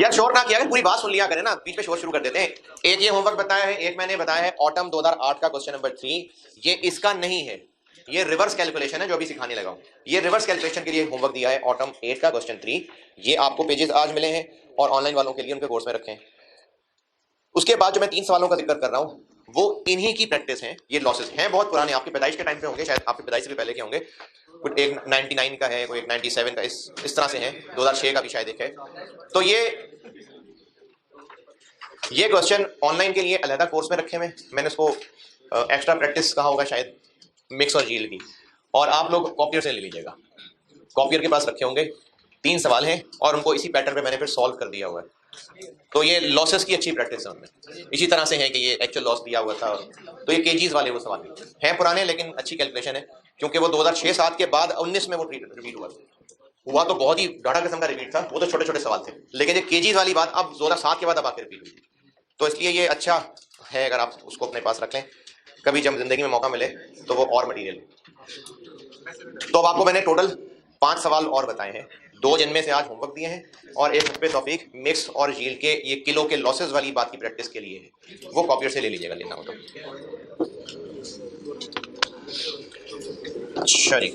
[SPEAKER 1] यार, शोर ना किया करें, पूरी बात सुन लिया करें ना, बीच में शोर शुरू कर देते हैं। एक ये होमवर्क बताया है, एक मैंने बताया है ऑटम 2008 का क्वेश्चन नंबर 3, ये इसका नहीं है, ये रिवर्स कैलकुलेशन है जो अभी सिखाने लगा हूं। ये रिवर्स कैलकुलेशन के लिए होमवर्क दिया है ऑटम 8 का क्वेश्चन 3, ये आपको पेजेस आज मिले हैं और ऑनलाइन वालों के लिए उनके कोर्स में रखे हैं। उसके बाद जो मैं 3 सवालों का जिक्र कर रहा हूं वो इन्हीं की प्रैक्टिस है। ये लॉसेस हैं बहुत पुराने, आपकी पैदाइश के टाइम पे होंगे, शायद आपकी पैदाइश से भी पहले के होंगे। कुछ एक 99 का है, कोई एक 97 का, इस तरह से है, 2006 का भी शायद एक है। तो ये क्वेश्चन ऑनलाइन के लिए अलहदा कोर्स में रखे हुए, मैंने उसको एक्स्ट्रा प्रैक्टिस कहा होगा शायद, मिक्स और झील की, और आप लोग कॉपियर से ले लीजिएगा, कॉपियर के पास रखे होंगे। 3 सवाल हैं और उनको इसी पैटर्न पे मैंने फिर सॉल्व कर दिया हुआ है। तो ये लॉसेस की अच्छी प्रैक्टिस है उनमें, इसी तरह से है कि ये एक्चुअल लॉस दिया हुआ था, तो ये केजीज वाले वो सवाल हैं पुराने, लेकिन अच्छी कैलकुलेशन है, क्योंकि वो 2006-07 के बाद 19 में वो रिपीट हुआ तो बहुत ही गाढ़ा किस्म का रिपीट था, वो तो छोटे छोटे सवाल थे, लेकिन ये केजीज वाली बात अब 2007 के बाद अब आके रिपीट हुई, तो इसलिए ये अच्छा है अगर आप उसको अपने पास रख लें, कभी जब जिंदगी में मौका मिले तो वो और मटीरियल। तो अब आपको मैंने टोटल 5 सवाल और बताए हैं, 2 जिनमें से आज होमवर्क दिए हैं, और एक हस्बे तौफीक मिक्स और झील के ये किलो के लॉसेस वाली बात की प्रैक्टिस के लिए है, वो कॉपियर से ले लीजिएगा, लेना हो तो। अच्छा जी,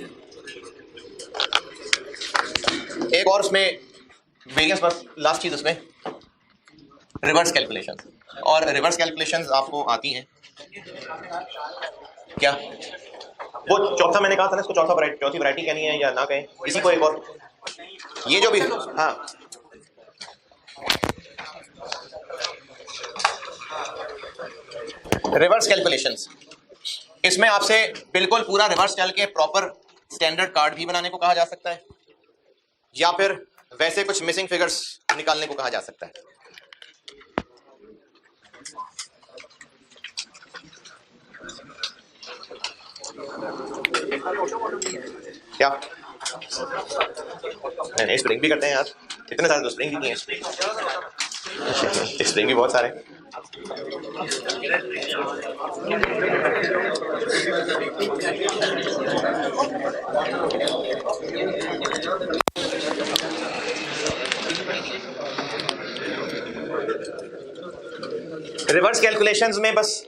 [SPEAKER 1] एक और उसमें वेरियंस, बस लास्ट चीज उसमें रिवर्स कैलकुलेशन, और रिवर्स कैलकुलेशन आपको आती हैं क्या? वो चौथा मैंने कहा था ना, इसको चौथी वैरायटी कहनी है या ना कहें, इसी को एक और, ये जो भी, हाँ रिवर्स कैलकुलेशंस, इसमें आपसे बिल्कुल पूरा रिवर्स चल के प्रॉपर स्टैंडर्ड कार्ड भी बनाने को कहा जा सकता है, या फिर वैसे कुछ मिसिंग फिगर्स निकालने को कहा जा सकता है। क्या नहीं, स्प्रिंग भी करते हैं यार, इतने सारे तो स्प्रिंग भी किए हैं। स्प्रिंग भी बहुत सारे। रिवर्स कैलकुलेशंस में बस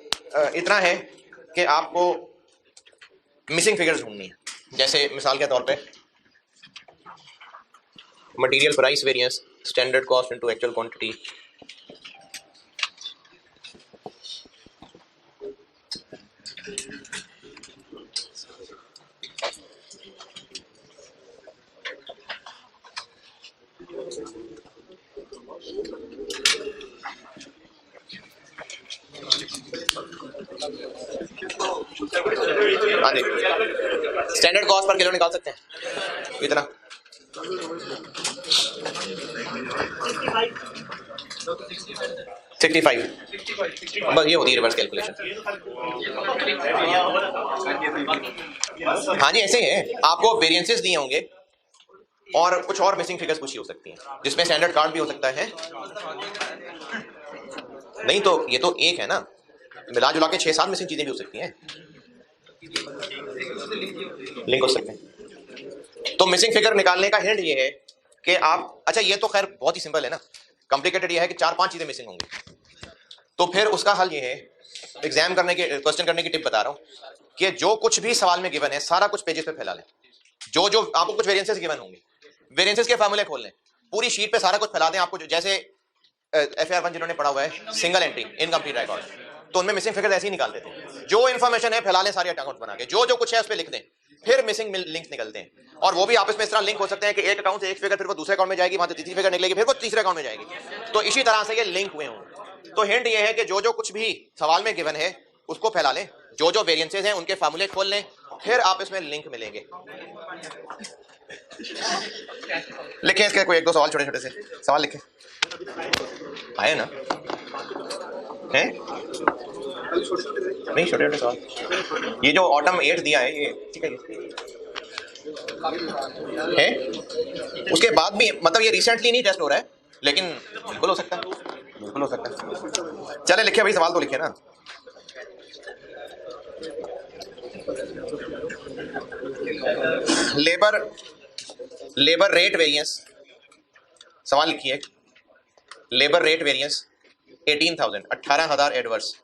[SPEAKER 1] इतना है कि आपको मिसिंग फिगर्स ढूंढनी है। जैसे मिसाल के तौर पे material price variance, standard cost into actual quantity, हाँ जी, स्टैंडर्ड कॉस्ट पर किलो निकाल सकते हैं इतना। सिक्सटी फाइव, बस ये होती है रिवर्स कैलकुलेशन। हाँ जी, ऐसे ही है, आपको वेरिएंसेस दिए होंगे और कुछ और मिसिंग फिगर्स कुछ ही हो सकती हैं, जिसमें स्टैंडर्ड कार्ड भी हो सकता है। नहीं तो ये तो एक है ना, मिला जुला के 6-7 मिसिंग चीजें भी हो सकती हैं, लिंक हो सकते हैं। तो मिसिंग फिगर निकालने का हिंट ये है कि आप, अच्छा ये तो खैर बहुत ही सिंपल है ना, कॉम्प्लिकेटेड ये है कि 4-5 चीजें मिसिंग होंगी। तो फिर उसका हल ये है, एग्जाम करने के, क्वेश्चन करने की टिप बता रहा हूं कि जो कुछ भी सवाल में गिवन है सारा कुछ पेजेस पे फैला लें। जो जो आपको कुछ वेरिएंसेस गिवन होंगे, वेरिएंसेस के फार्मूले खोल लें, पूरी शीट पे सारा कुछ फैला दें। आपको जैसे FAR 1 जिन्होंने पढ़ा हुआ है, सिंगल एंट्री इनकम्प्लीट रिकॉर्ड, तो उनमें मिसिंग फिगर ऐसे ही निकालते थे। जो इन्फॉर्मेशन है फैला लें सारे अकाउंट बना के, जो जो कुछ है उस पर लिख दें, फिर मिसिंग लिंक्स निकलते हैं। और वो भी आपस में इस तरह लिंक हो सकते हैं कि एक अकाउंट से एक फिगर फिर वो दूसरे अकाउंट में जाएगी, वहां से तीसरी फिगर निकलेगी, फिर वो तीसरे अकाउंट में जाएगी। तो इसी तरह से ये लिंक हुए होंगे। तो हिंट ये है कि जो जो कुछ भी सवाल में गिवन है उसको फैला लें, जो जो वेरिएंसेस हैं उनके फार्मूले खोल लें, फिर आप इसमें लिंक मिलेंगे। लिखे इसके कोई 1-2 सवाल, छोटे छोटे से सवाल लिखे आए ना, हैं नहीं, छोटे छोटे सवाल। ये जो ऑटम 8 दिया है ये ठीक है उसके बाद भी, मतलब ये रिसेंटली नहीं टेस्ट हो रहा है, लेकिन बिल्कुल हो सकता है, बिल्कुल हो सकता है। चले लिखे भाई, सवाल तो लिखे ना। लेबर रेट वेरिएंस, सवाल लिखिए, labour rate variance 18,000 adverse,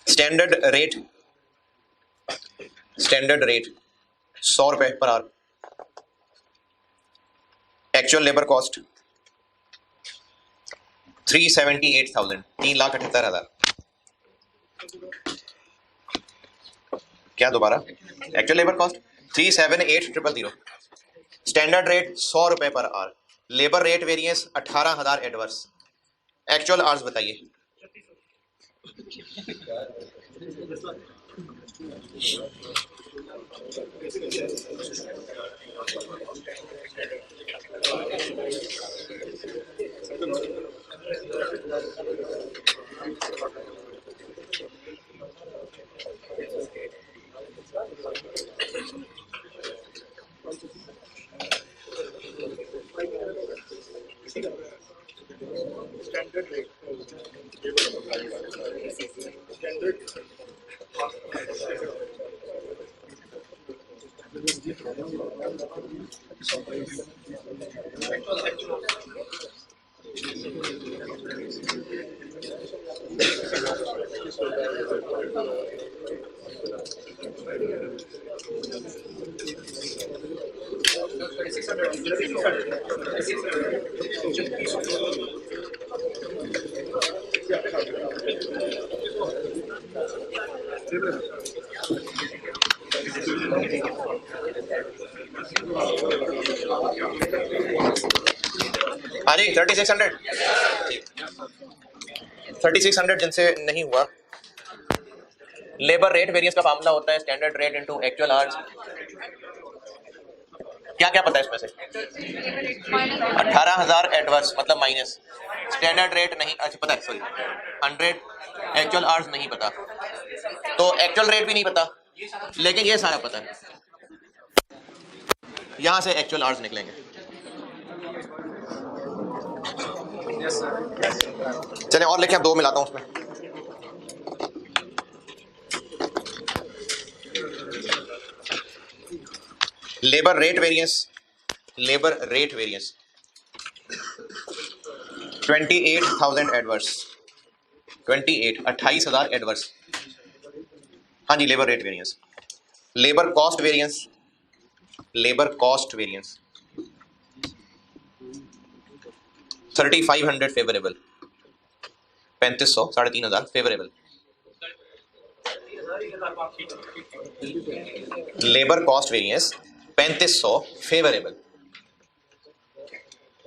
[SPEAKER 1] standard rate 100 रुपए per hour, actual labour cost 378,000, 3,78,000। क्या दोबारा, actual labour cost 378,000, standard rate 100 रुपए per hour, labour rate variance 18,000 adverse, actual hours बताइए। हाँ जी 3600 3600 जिनसे नहीं हुआ, लेबर रेट वेरिएंस का फार्मूला होता है standard rate into actual hours. क्या क्या पता है इसमें से? 18,000 एडवर्स मतलब माइनस, स्टैंडर्ड रेट नहीं, अच्छा पता है, सॉरी 100 एक्चुअल आवर्स नहीं पता, तो एक्चुअल रेट भी नहीं पता, लेकिन ये सारा पता है। यहां से एक्चुअल आवर्स निकलेंगे। चलें और लेके, अब दो मिलाता हूं उसमें। Labour rate variance 28,000 adverse, 28,000 adverse. हाँ जी labour rate variance. Labour cost variance 3,500 favourable, 3500 3,500 favourable. Labour cost variance 3500 favourable,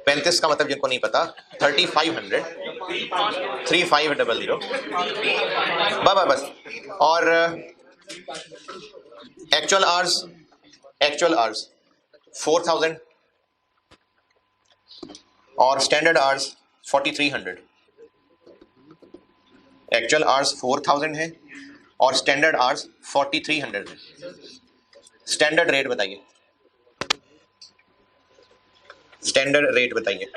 [SPEAKER 1] 35 का मतलब जिनको नहीं पता 3,500 3500 बस। और एक्चुअल आवर्स 4,000 और स्टैंडर्ड आवर्स 4,300। एक्चुअल आवर्स 4,000 है और स्टैंडर्ड आवर्स 4,300 है। स्टैंडर्ड रेट बताइए, स्टैंडर्ड रेट बताइए।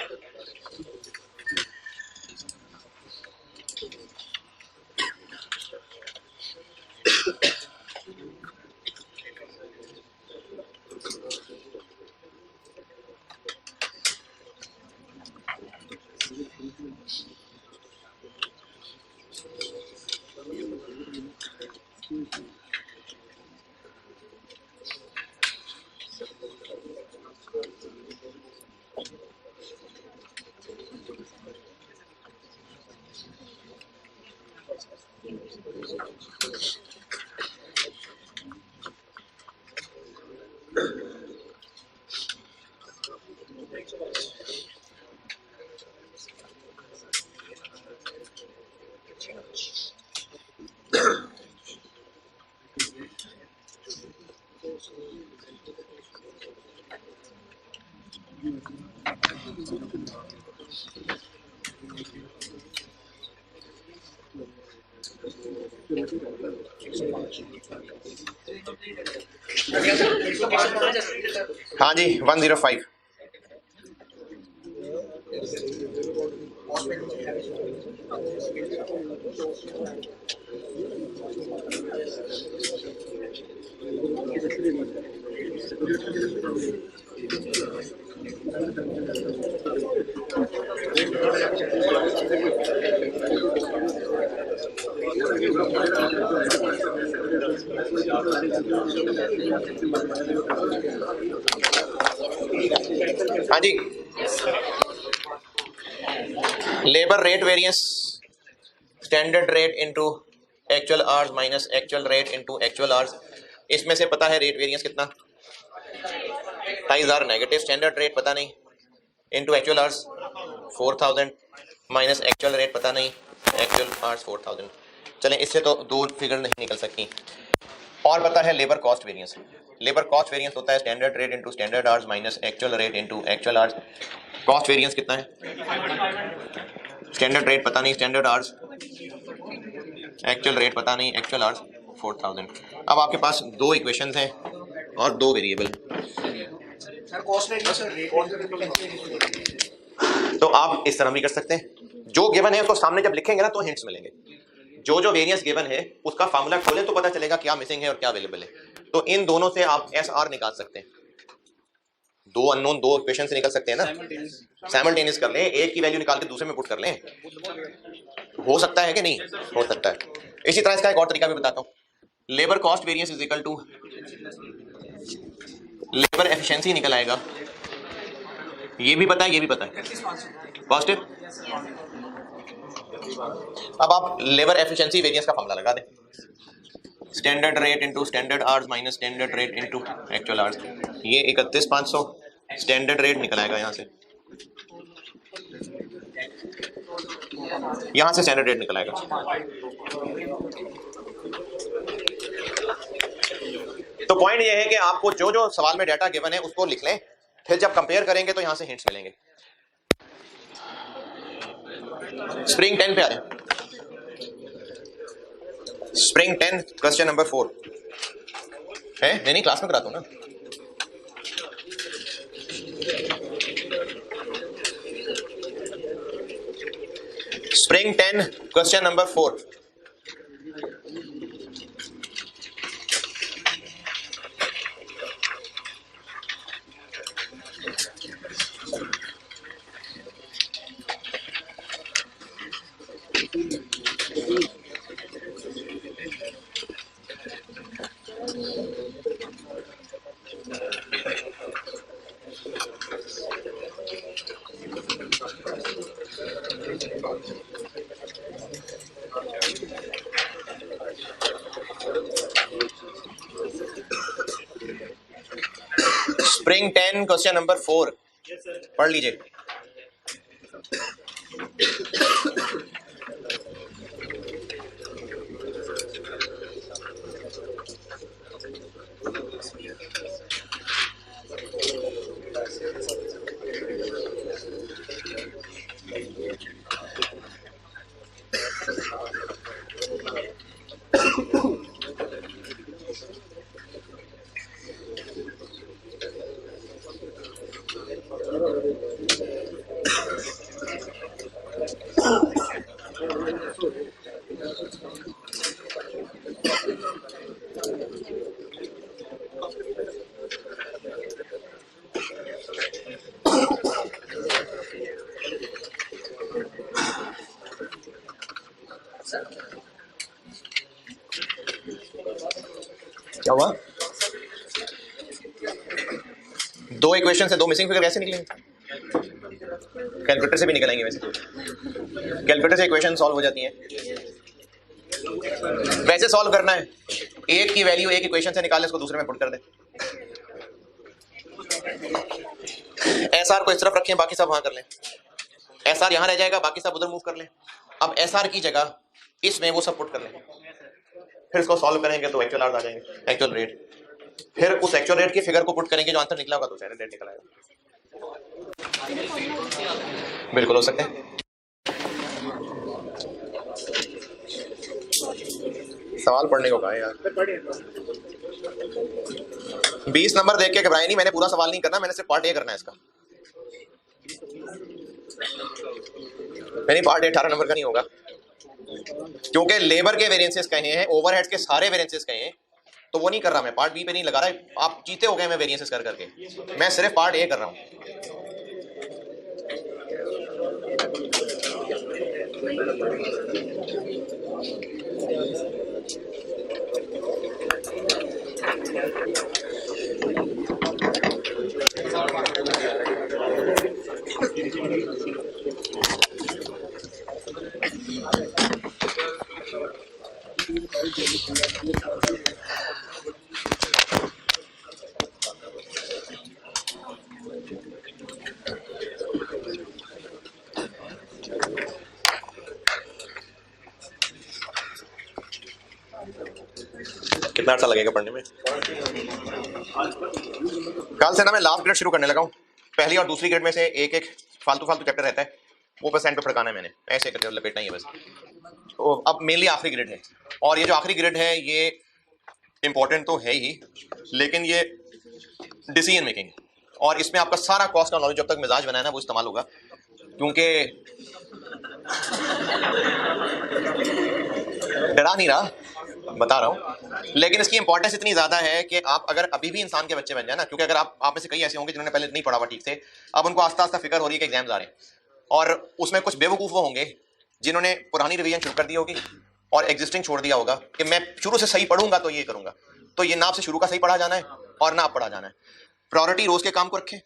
[SPEAKER 1] हाँ जी 105। हाँ जी labour rate variance standard rate into actual hours minus actual rate into actual hours. इसमें से पता है रेट वेरिएंस कितना, 2,500 नेगेटिव, स्टैंडर्ड रेट पता नहीं, into actual hours 4,000 minus actual rate पता नहीं, एक्चुअल आवर्स 4,000। चलें इससे तो दो फिगर नहीं निकल सकती। और पता है labour cost variance, labour cost variance होता है standard rate into standard hours minus actual rate into actual hours. Cost variance कितना है, स्टैंडर्ड रेट पता नहीं, स्टैंडर्ड आवर्स, एक्चुअल रेट पता नहीं, एक्चुअल आवर्स 4,000। अब आपके पास दो इक्वेशंस हैं और दो वेरिएबल हैं। तो आप इस तरह भी कर सकते हैं, जो गिवन है उसको सामने जब लिखेंगे ना तो हिंट्स मिलेंगे। जो जो वेरिएंस गिवन है उसका फार्मूला खोलें तो पता चलेगा क्या मिसिंग है और क्या अवेलेबल है। तो इन दोनों से आप एस आर निकाल सकते हैं, दो अननोन दो इक्वेशन से निकल सकते हैं ना, साइमल्टेनियस कर लें, एक की वैल्यू निकाल के दूसरे में पुट कर लें, हो सकता है कि नहीं हो सकता है। इसी तरह इसका एक और तरीका भी बताता हूँ, labour cost variance is equal to labour efficiency निकल आएगा, ये भी पता है ये भी पता है पॉजिटिव। अब आप लेबर एफिशिएंसी वेरिएंस का फार्मूला लगा दें, standard rate into standard hours minus standard rate into actual hours. ये 31,500 स्टैंडर्ड रेट निकल आएगा यहाँ से, यहां से स्टैंडर्ड रेट निकल आएगा। तो पॉइंट ये है कि आपको जो जो सवाल में डाटा गिवन है उसको लिख लें, फिर जब कंपेयर करेंगे तो यहां से हिंट्स मिलेंगे। स्प्रिंग 10 पे आ रहे हैं। स्प्रिंग 10 क्वेश्चन नंबर 4 है। नहीं क्लास में कराता हूं ना। Spring 10 question number 4। Spring 10 question number 4 पढ़ लीजिए। क्या हुआ? दो इक्वेशन से दो मिसिंग फिगर कैसे निकलेंगे? कैलकुलेटर से भी निकलेंगे। वैसे कैलकुलेटर से इक्वेशन सॉल्व हो जाती हैं। वैसे सॉल्व करना है, एक की वैल्यू एक इक्वेशन से निकालें, इसको दूसरे में पुट कर दें। एसआर को इस तरफ रखें, बाकी सब वहां कर लें। एसआर यहां रह जाएगा, बाकी सब उधर मूव कर लें। अब एसआर की जगह इसमें वो सब पुट कर लें, फिर इसको सॉल्व करेंगे तो एक्चुअल आंसर आ जाएंगे, एक्चुअल रेट। फिर उस एक्चुअल रेट की फिगर को पुट करेंगे, जो आंसर निकला होगा तो स्टैंडर्ड रेट निकल आएगा। बिल्कुल हो सकता है। सवाल पढ़ने को कहा यार। 20 नंबर देख के घबराए नहीं, मैंने पूरा सवाल नहीं करना, मैंने सिर्फ पार्ट ए करना है इसका। नहीं, पार्ट ए 18 नंबर का नहीं होगा, क्योंकि लेबर के वेरिएंसेस कहे हैं, ओवरहेड्स के सारे वेरिएंसेस कहे हैं, तो वो नहीं कर रहा मैं। पार्ट बी पे नहीं लगा रहा, आप जीते हो गए मैं वेरिएंसेस कर करके। मैं सिर्फ पार्ट ए कर रहा हूं। कितना अर्सा लगेगा पढ़ने में? कल से ना मैं लास्ट ग्रेड शुरू करने लगा हूँ। पहली और दूसरी ग्रेड में से एक एक फालतू चैप्टर रहता है, वो परसेंट पे फड़काना है मैंने, ऐसे करके लपेटना ही है बस। तो अब मेनली आखिरी ग्रेड है, और ये जो आखिरी ग्रेड है ये इंपॉर्टेंट तो है ही, लेकिन ये डिसीजन मेकिंग, और इसमें आपका सारा कॉस्ट का नॉलेज जब तक मिजाज बनाया ना वो इस्तेमाल होगा। क्योंकि डरा नहीं रहा, बता रहा हूं, लेकिन इसकी इंपॉर्टेंस इतनी ज्यादा है कि आप अगर अभी भी इंसान के बच्चे बन जाए ना, क्योंकि अगर आप में से कई ऐसे होंगे जिन्होंने पहले नहीं पढ़ा हुआ ठीक से, अब उनको आस्ता आस्ता फिक्र हो रही है कि एग्जाम्स आ रहे हैं, और उसमें कुछ बेवकूफ वो होंगे जिन्होंने पुरानी रिवीजन शुरू कर दी होगी और एग्जिस्टिंग छोड़ दिया होगा कि मैं शुरू से सही पढ़ूंगा तो ये करूंगा। तो ये ना आपसे शुरू का सही पढ़ा जाना है और ना आप पढ़ा जाना है। प्रायोरिटी रोज के काम को रखें।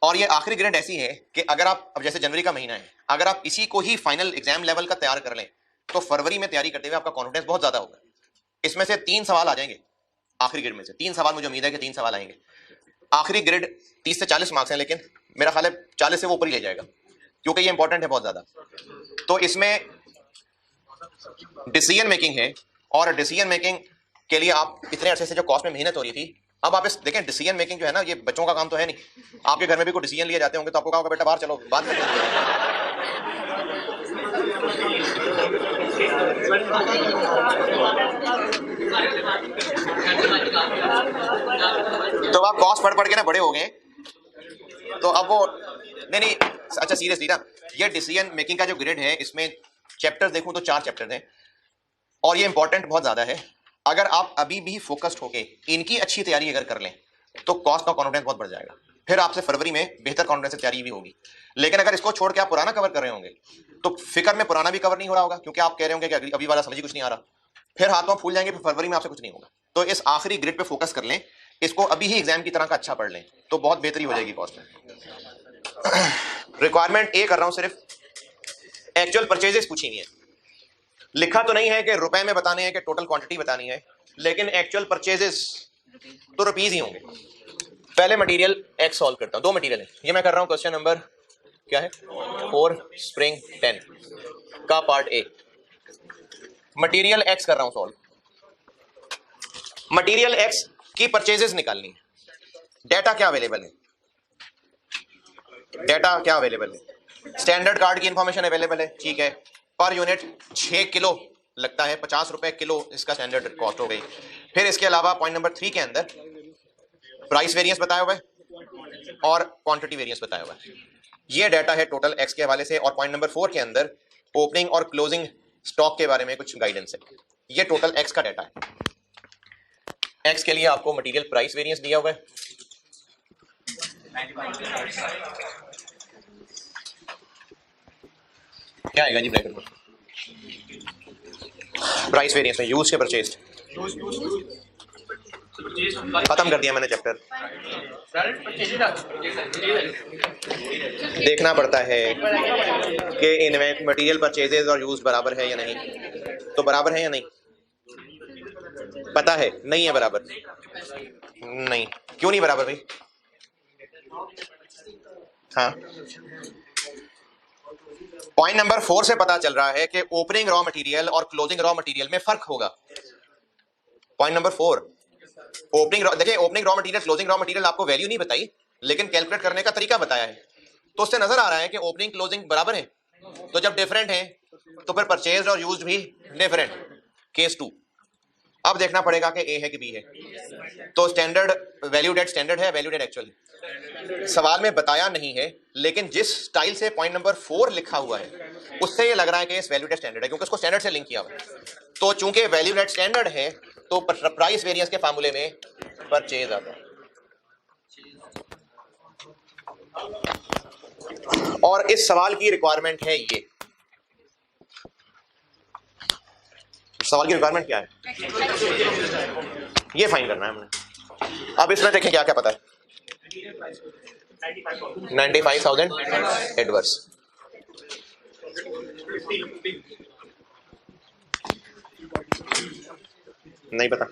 [SPEAKER 1] और ये आखिरी ग्रेड ऐसी है कि अगर आप, अब जैसे जनवरी का महीना है, अगर आप इसी को ही फाइनल एग्जाम लेवल का तैयार कर लें तो फरवरी में तैयारी करते हुए आपका कॉन्फिडेंस बहुत ज्यादा होगा। इसमें से 3 सवाल आ जाएंगे आखिरी ग्रेड में से, 3 सवाल मुझे उम्मीद है कि 3 सवाल आएंगे। आखिरी ग्रेड 30 से 40 मार्क्स हैं, लेकिन मेरा ख्याल है 40 से वो ऊपर ही ले जाएगा, क्योंकि ये इंपॉर्टेंट है बहुत ज्यादा। तो इसमें डिसीजन मेकिंग है, और डिसीजन मेकिंग के लिए आप इतने अरसे से जो कॉस्ट में मेहनत हो रही थी, अब आप इस देखें डिसीजन मेकिंग जो है ना, ये बच्चों का काम तो है नहीं। आपके घर में भी कोई डिसीजन लिए जाते होंगे तो आपको कहा होगा बेटा बाहर चलो बात करते हैं। तो आप कॉस्ट पढ़ के ना बड़े हो गए, तो अब वो नहीं अच्छा सीरियसली ना, ये डिसीजन मेकिंग का जो ग्रिड है इसमें चैप्टर्स देखूं तो 4 चैप्टर्स हैं, और ये इंपॉर्टेंट बहुत ज्यादा है। अगर आप अभी भी फोकस्ड होके इनकी अच्छी तैयारी अगर कर लें तो कॉस्ट का कॉन्फिडेंस बहुत बढ़ जाएगा, फिर आपसे फरवरी में बेहतर कॉन्फिडेंस से तैयारी भी होगी। लेकिन अगर इसको छोड़ के आप पुराना कवर कर रहे होंगे तो फिक्र में पुराना भी कवर नहीं हो रहा होगा, क्योंकि आप कह रहे होंगे कि अभी वाला समझ ही कुछ नहीं आ रहा, फिर हाथों फूल जाएंगे, फिर फरवरी में आपसे कुछ नहीं होगा। तो इस आखिरी ग्रिड पे फोकस कर लें, इसको अभी ही एग्जाम की तरह का अच्छा पढ़ लें तो बहुत बेहतरी हो जाएगी कॉस्ट में। रिक्वायरमेंट ए कर रहा हूं, सिर्फ एक्चुअल परचेजेस पूछी हुई है, लिखा तो नहीं है कि रुपए में बताने हैं कि टोटल क्वांटिटी बतानी है, लेकिन एक्चुअल परचेजेस तो रुपीज ही होंगे। पहले मटेरियल एक्स सॉल्व करता हूं, 2 मटेरियल है, ये मैं कर रहा हूं क्वेश्चन नंबर क्या है 4 स्प्रिंग 10 का पार्ट ए। मटेरियल एक्स कर रहा हूं सॉल्व। मटेरियल एक्स की परचेजेस निकालनी है। डेटा क्या अवेलेबल है, डेटा क्या अवेलेबल है, स्टैंडर्ड कार्ड की इंफॉर्मेशन अवेलेबल है, ठीक है। पर यूनिट 6 किलो लगता है, 50 रुपए किलो इसका स्टैंडर्ड कॉस्ट हो गई। फिर इसके अलावा पॉइंट नंबर 3 के अंदर प्राइस वेरिएंस बताया हुआ है और क्वांटिटी वेरिएंस बताया हुआ है। ये डाटा है टोटल एक्स के हवाले से, और पॉइंट नंबर 4 के अंदर ओपनिंग और क्लोजिंग स्टॉक के बारे में कुछ गाइडेंस है। ये टोटल एक्स का डाटा है। एक्स के लिए आपको मटेरियल प्राइस वेरिएंस दिया हुआ है, क्या आएगा जी ब्रैकेट में, प्राइस वेरिएंस में यूज के परचेज, खत्म कर दिया मैंने चैप्टर। देखना पड़ता है कि इनमें मटेरियल परचेजेस और यूज बराबर है या नहीं, तो बराबर है या नहीं पता है, नहीं है बराबर, नहीं क्यों नहीं बराबर भाई, हाँ पॉइंट नंबर 4 से पता चल रहा है कि ओपनिंग रॉ मटेरियल और क्लोजिंग रॉ मटेरियल में फर्क होगा। पॉइंट नंबर 4 ओपनिंग, देखिए opening raw material closing raw material आपको वैल्यू नहीं बताई, लेकिन कैलकुलेट करने का तरीका बताया है, तो उससे नजर आ रहा है कि ओपनिंग क्लोजिंग बराबर है। तो जब डिफरेंट है तो फिर परचेज और यूज भी डिफरेंट। केस 2 अब देखना पड़ेगा कि ए है कि बी है। तो स्टैंडर्ड वैल्यू डेट स्टैंडर्ड है, वैल्यू डेट एक्चुअल है, सवाल में बताया नहीं है, लेकिन जिस स्टाइल से पॉइंट नंबर 4 लिखा हुआ है उससे ये लग रहा है कि इस वैल्यू डेट स्टैंडर्ड है, क्योंकि उसको स्टैंडर्ड से लिंक किया हुआ है। तो चूंकि वैल्यू डेट स्टैंडर्ड है तो प्राइस वेरिएंस के फार्मूले में परचेज आता है। और इस सवाल की रिक्वायरमेंट है, ये सवाल की रिक्वायरमेंट क्या है, ये फाइंड करना है हमने। अब इसमें देखें क्या क्या पता है, 95,000 एडवर्स, नहीं पता,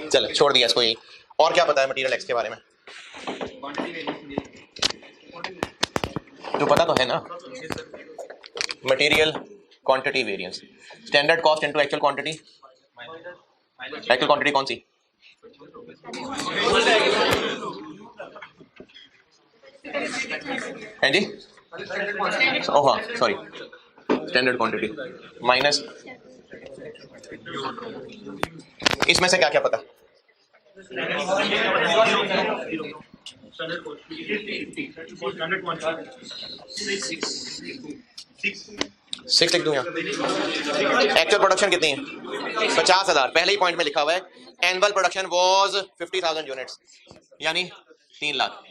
[SPEAKER 1] चले छोड़ दिया इसको यही। और क्या पता है मटेरियल एक्स के बारे में, जो पता तो है ना, material quantity variance, standard cost into actual quantity, actual quantity कौन सी, है जी, ओह हाँ सॉरी, स्टैंडर्ड क्वांटिटी माइनस, इसमें से क्या क्या पता, 6 लिख दूं यहाँ। एक्चुअल प्रोडक्शन कितनी है, 50,000, पहले ही पॉइंट में लिखा हुआ है। एनुअल प्रोडक्शन वाज 50,000 यूनिट्स, यानी 3 लाख।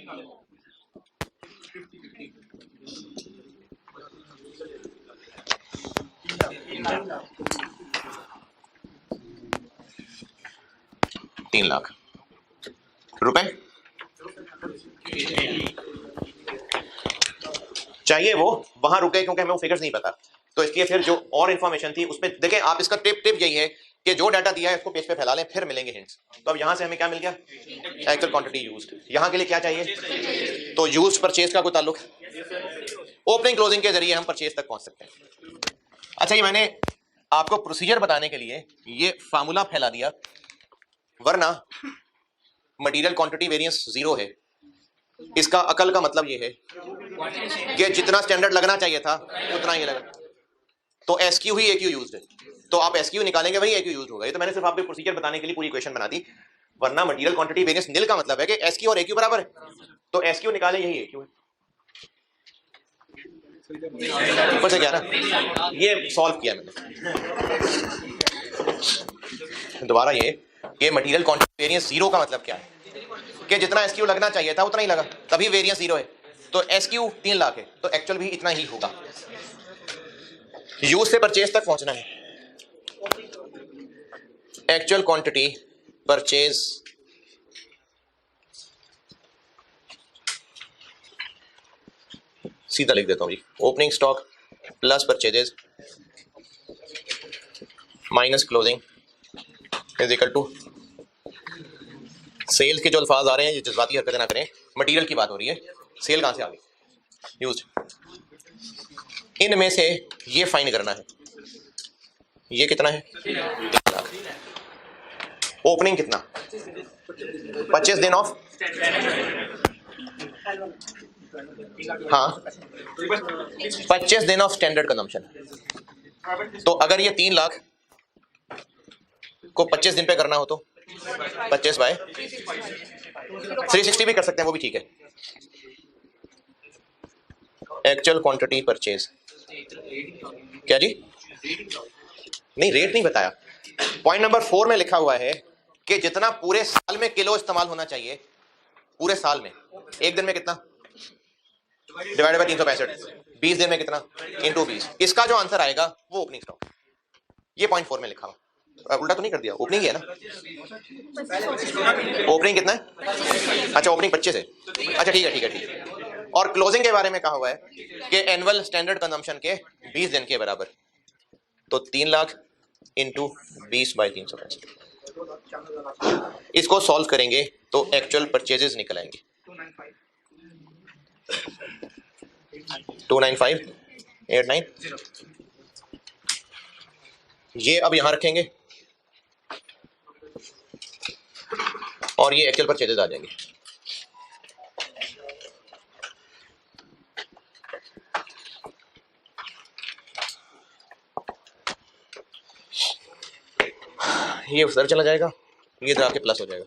[SPEAKER 1] रुपए चाहिए, वो वहां रुके क्योंकि हमें वो फिगर्स नहीं पता, तो इसलिए फिर जो और इंफॉर्मेशन थी उसमें देखें आप, इसका टिप यही है कि जो डाटा दिया है उसको पेज पे फैला लें, फिर मिलेंगे हिंट्स। तो अब यहां से हमें क्या मिल गया, एक्चुअल क्वांटिटी यूज्ड, यहां के लिए क्या चाहिए, तो यूज्ड परचेज का कोई ताल्लुक, ओपनिंग क्लोजिंग के जरिए हम परचेज तक पहुंच सकते हैं। अच्छा, ये मैंने आपको प्रोसीजर बताने के लिए ये फार्मूला फैला दिया, वरना मटेरियल क्वांटिटी वेरिएंस 0 है। इसका अकल का मतलब ये है कि जितना स्टैंडर्ड लगना चाहिए था उतना ही लगा, तो एसक्यू ही एक्यू यूज्ड है, तो आप एसक्यू निकालेंगे वही एक्यू यूज होगा। ये तो मैंने सिर्फ आपको प्रोसीजर बताने के लिए पूरी इक्वेशन बना दी, वरना मटेरियल क्वांटिटी वेरिएंस निल का मतलब है कि एसक्यू और एक्यू बराबर है, तो एसक्यू निकालें यही एक्यू है। ऊपर से क्या ना, ये सॉल्व किया मैंने। दोबारा ये मटेरियल क्वांटिटी वेरिएंस 0 का मतलब क्या है कि जितना एसक्यू लगना चाहिए था उतना ही लगा, तभी वेरिएंस 0 है। तो एसक्यू 3 लाख है, तो एक्चुअल भी इतना ही होगा। यूज से परचेज तक पहुंचना है। एक्चुअल क्वांटिटी परचेज सीधा लिख देता हूं जी, opening stock plus purchases minus closing is equal to sale के जो अल्फाज आ रहे हैं ये जज्बाती हरकतें ना करें, मटेरियल की बात हो रही है। सेल कहां से आ गई? यूज। इनमें से ये फाइन करना है, ये कितना है? 3 लाख। ओपनिंग कितना? 25 दिन ऑफ, हाँ 25 दिन ऑफ स्टैंडर्ड कंजम्पशन। तो अगर ये 3 लाख को 25 दिन पे करना हो तो 25 बाय 360 भी कर सकते हैं, वो भी ठीक है। एक्चुअल क्वांटिटी परचेज क्या जी? नहीं, रेट नहीं बताया। पॉइंट नंबर 4 में लिखा हुआ है कि जितना पूरे साल में किलो इस्तेमाल होना चाहिए, पूरे साल में, एक दिन में कितना डिवाइडेड बाय 365, 20 दिन में कितना इनटू 20, इसका जो आंसर आएगा वो ओपनिंग स्टॉक। ये पॉइंट 4 में लिखा हुआ, उल्टा तो नहीं कर दिया? ओपनिंग ही है ना। ओपनिंग कितना है? अच्छा, ओपनिंग 25 है। अच्छा ठीक है ठीक है ठीक है। और क्लोजिंग के बारे में कहा हुआ है कि एनुअल स्टैंडर्ड कंजम्पशन के 20 दिन के बराबर, तो 3 लाख इंटू 20 बाई 365। इसको सॉल्व करेंगे तो एक्चुअल परचेजेस निकल आएंगे 29589। ये अब यहां रखेंगे और ये एक्चुअल परचेजेस आ जाएंगे। ये उधर चला जाएगा, ये इधर आके प्लस हो जाएगा।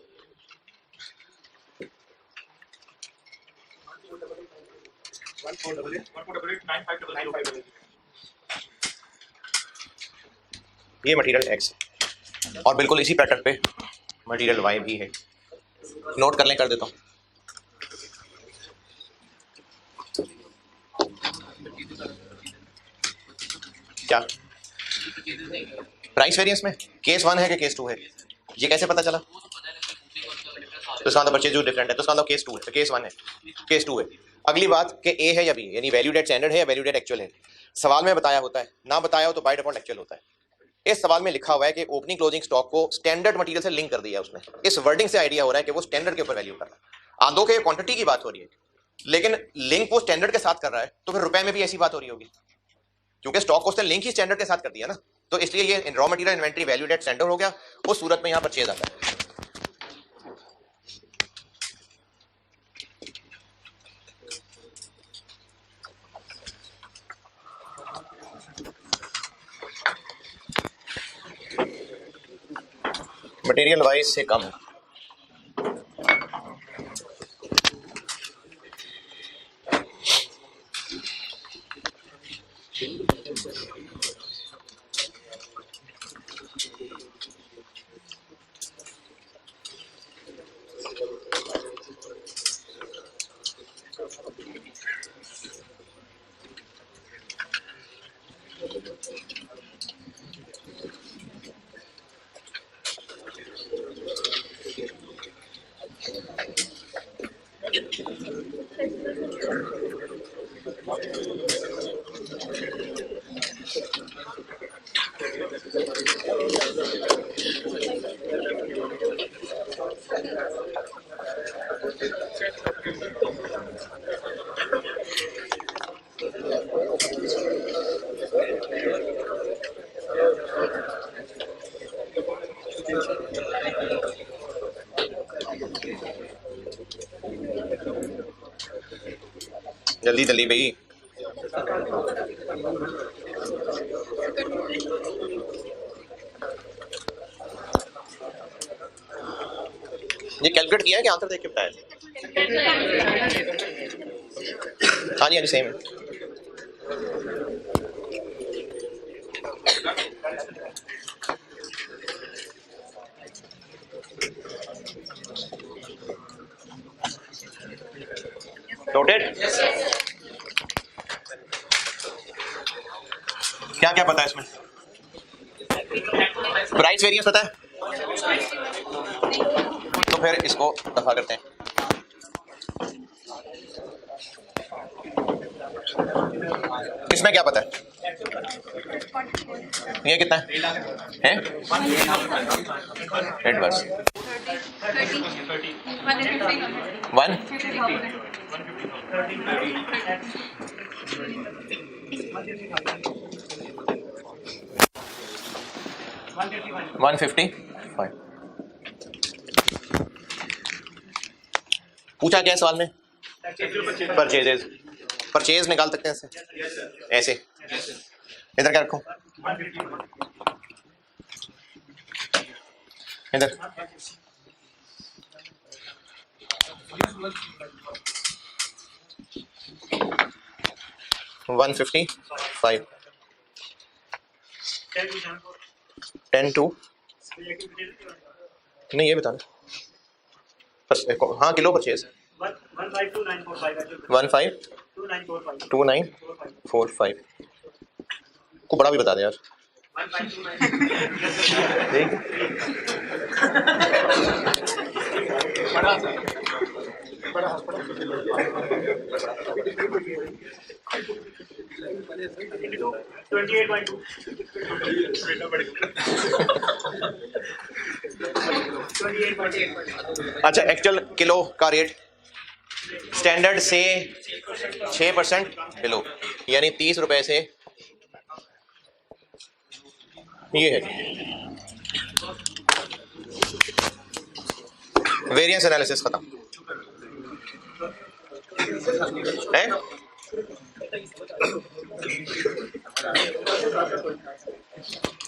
[SPEAKER 1] ये मटेरियल एक्स और बिल्कुल इसी पैटर्न पे मटेरियल वाई भी है। नोट कर लें, कर देता हूं। क्या प्राइस वेरिएंस में केस 1 है कि केस 2 है? ये कैसे पता चला? तो इसका मतलब परचेज जो डिफरेंट है, तो इसका मतलब केस 2 है। तो केस 1 है, केस 2 है। अगली बात कि ए है या बी, यानी वैल्यू डेट स्टैंडर्ड है या वैल्यू डेट एक्चुअल है। सवाल में बताया होता है, ना बताया हो तो बाय डिफॉल्ट एक्चुअल होता है। इस सवाल में लिखा हुआ है कि ओपनिंग क्लोजिंग स्टॉक को स्टैंडर्ड मटेरियल से लिंक कर दिया उसने। इस वर्डिंग से आइडिया हो रहा है कि वो स्टैंडर्ड के ऊपर वैल्यू कर रहा है। आंधों के क्वांटिटी की बात हो रही है, लेकिन लिंक वो स्टैंडर्ड के साथ कर रहा है, तो फिर रुपए में भी ऐसी बात हो रही होगी, क्योंकि स्टॉक को उसने लिंक ही स्टैंडर्ड के साथ कर दिया ना। तो इसलिए ये raw material inventory value at standard हो गया। उस सूरत में यहां परचेज आता है। मटेरियल वाइज से कम है। जल्दी जल्दी भाई। ये कैलकुलेट किया है कि आंसर देख के बताया? हाँ जी हाँ जी सेम है। नोटेड? क्या क्या पता है इसमें? प्राइस वेरिएंस पता है? तो फिर इसको दफा करते हैं। इसमें क्या पता है? ये कितना है? रेट बस 155 पूछा क्या सवाल में? परचेज निकाल सकते हैं इससे ऐसे। इधर क्या रखूं? इधर 155 10 to नहीं ये बता हाँ किलो परचेज 152945 को बड़ा भी बता दे यार। अच्छा एक्चुअल किलो का रेट स्टैंडर्ड से 6% बिलो यानी 30 रुपए से ये है वेरिएंस एनालिसिस खत्म है।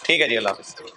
[SPEAKER 1] ठीक है जी अल्लाह हाफिज़।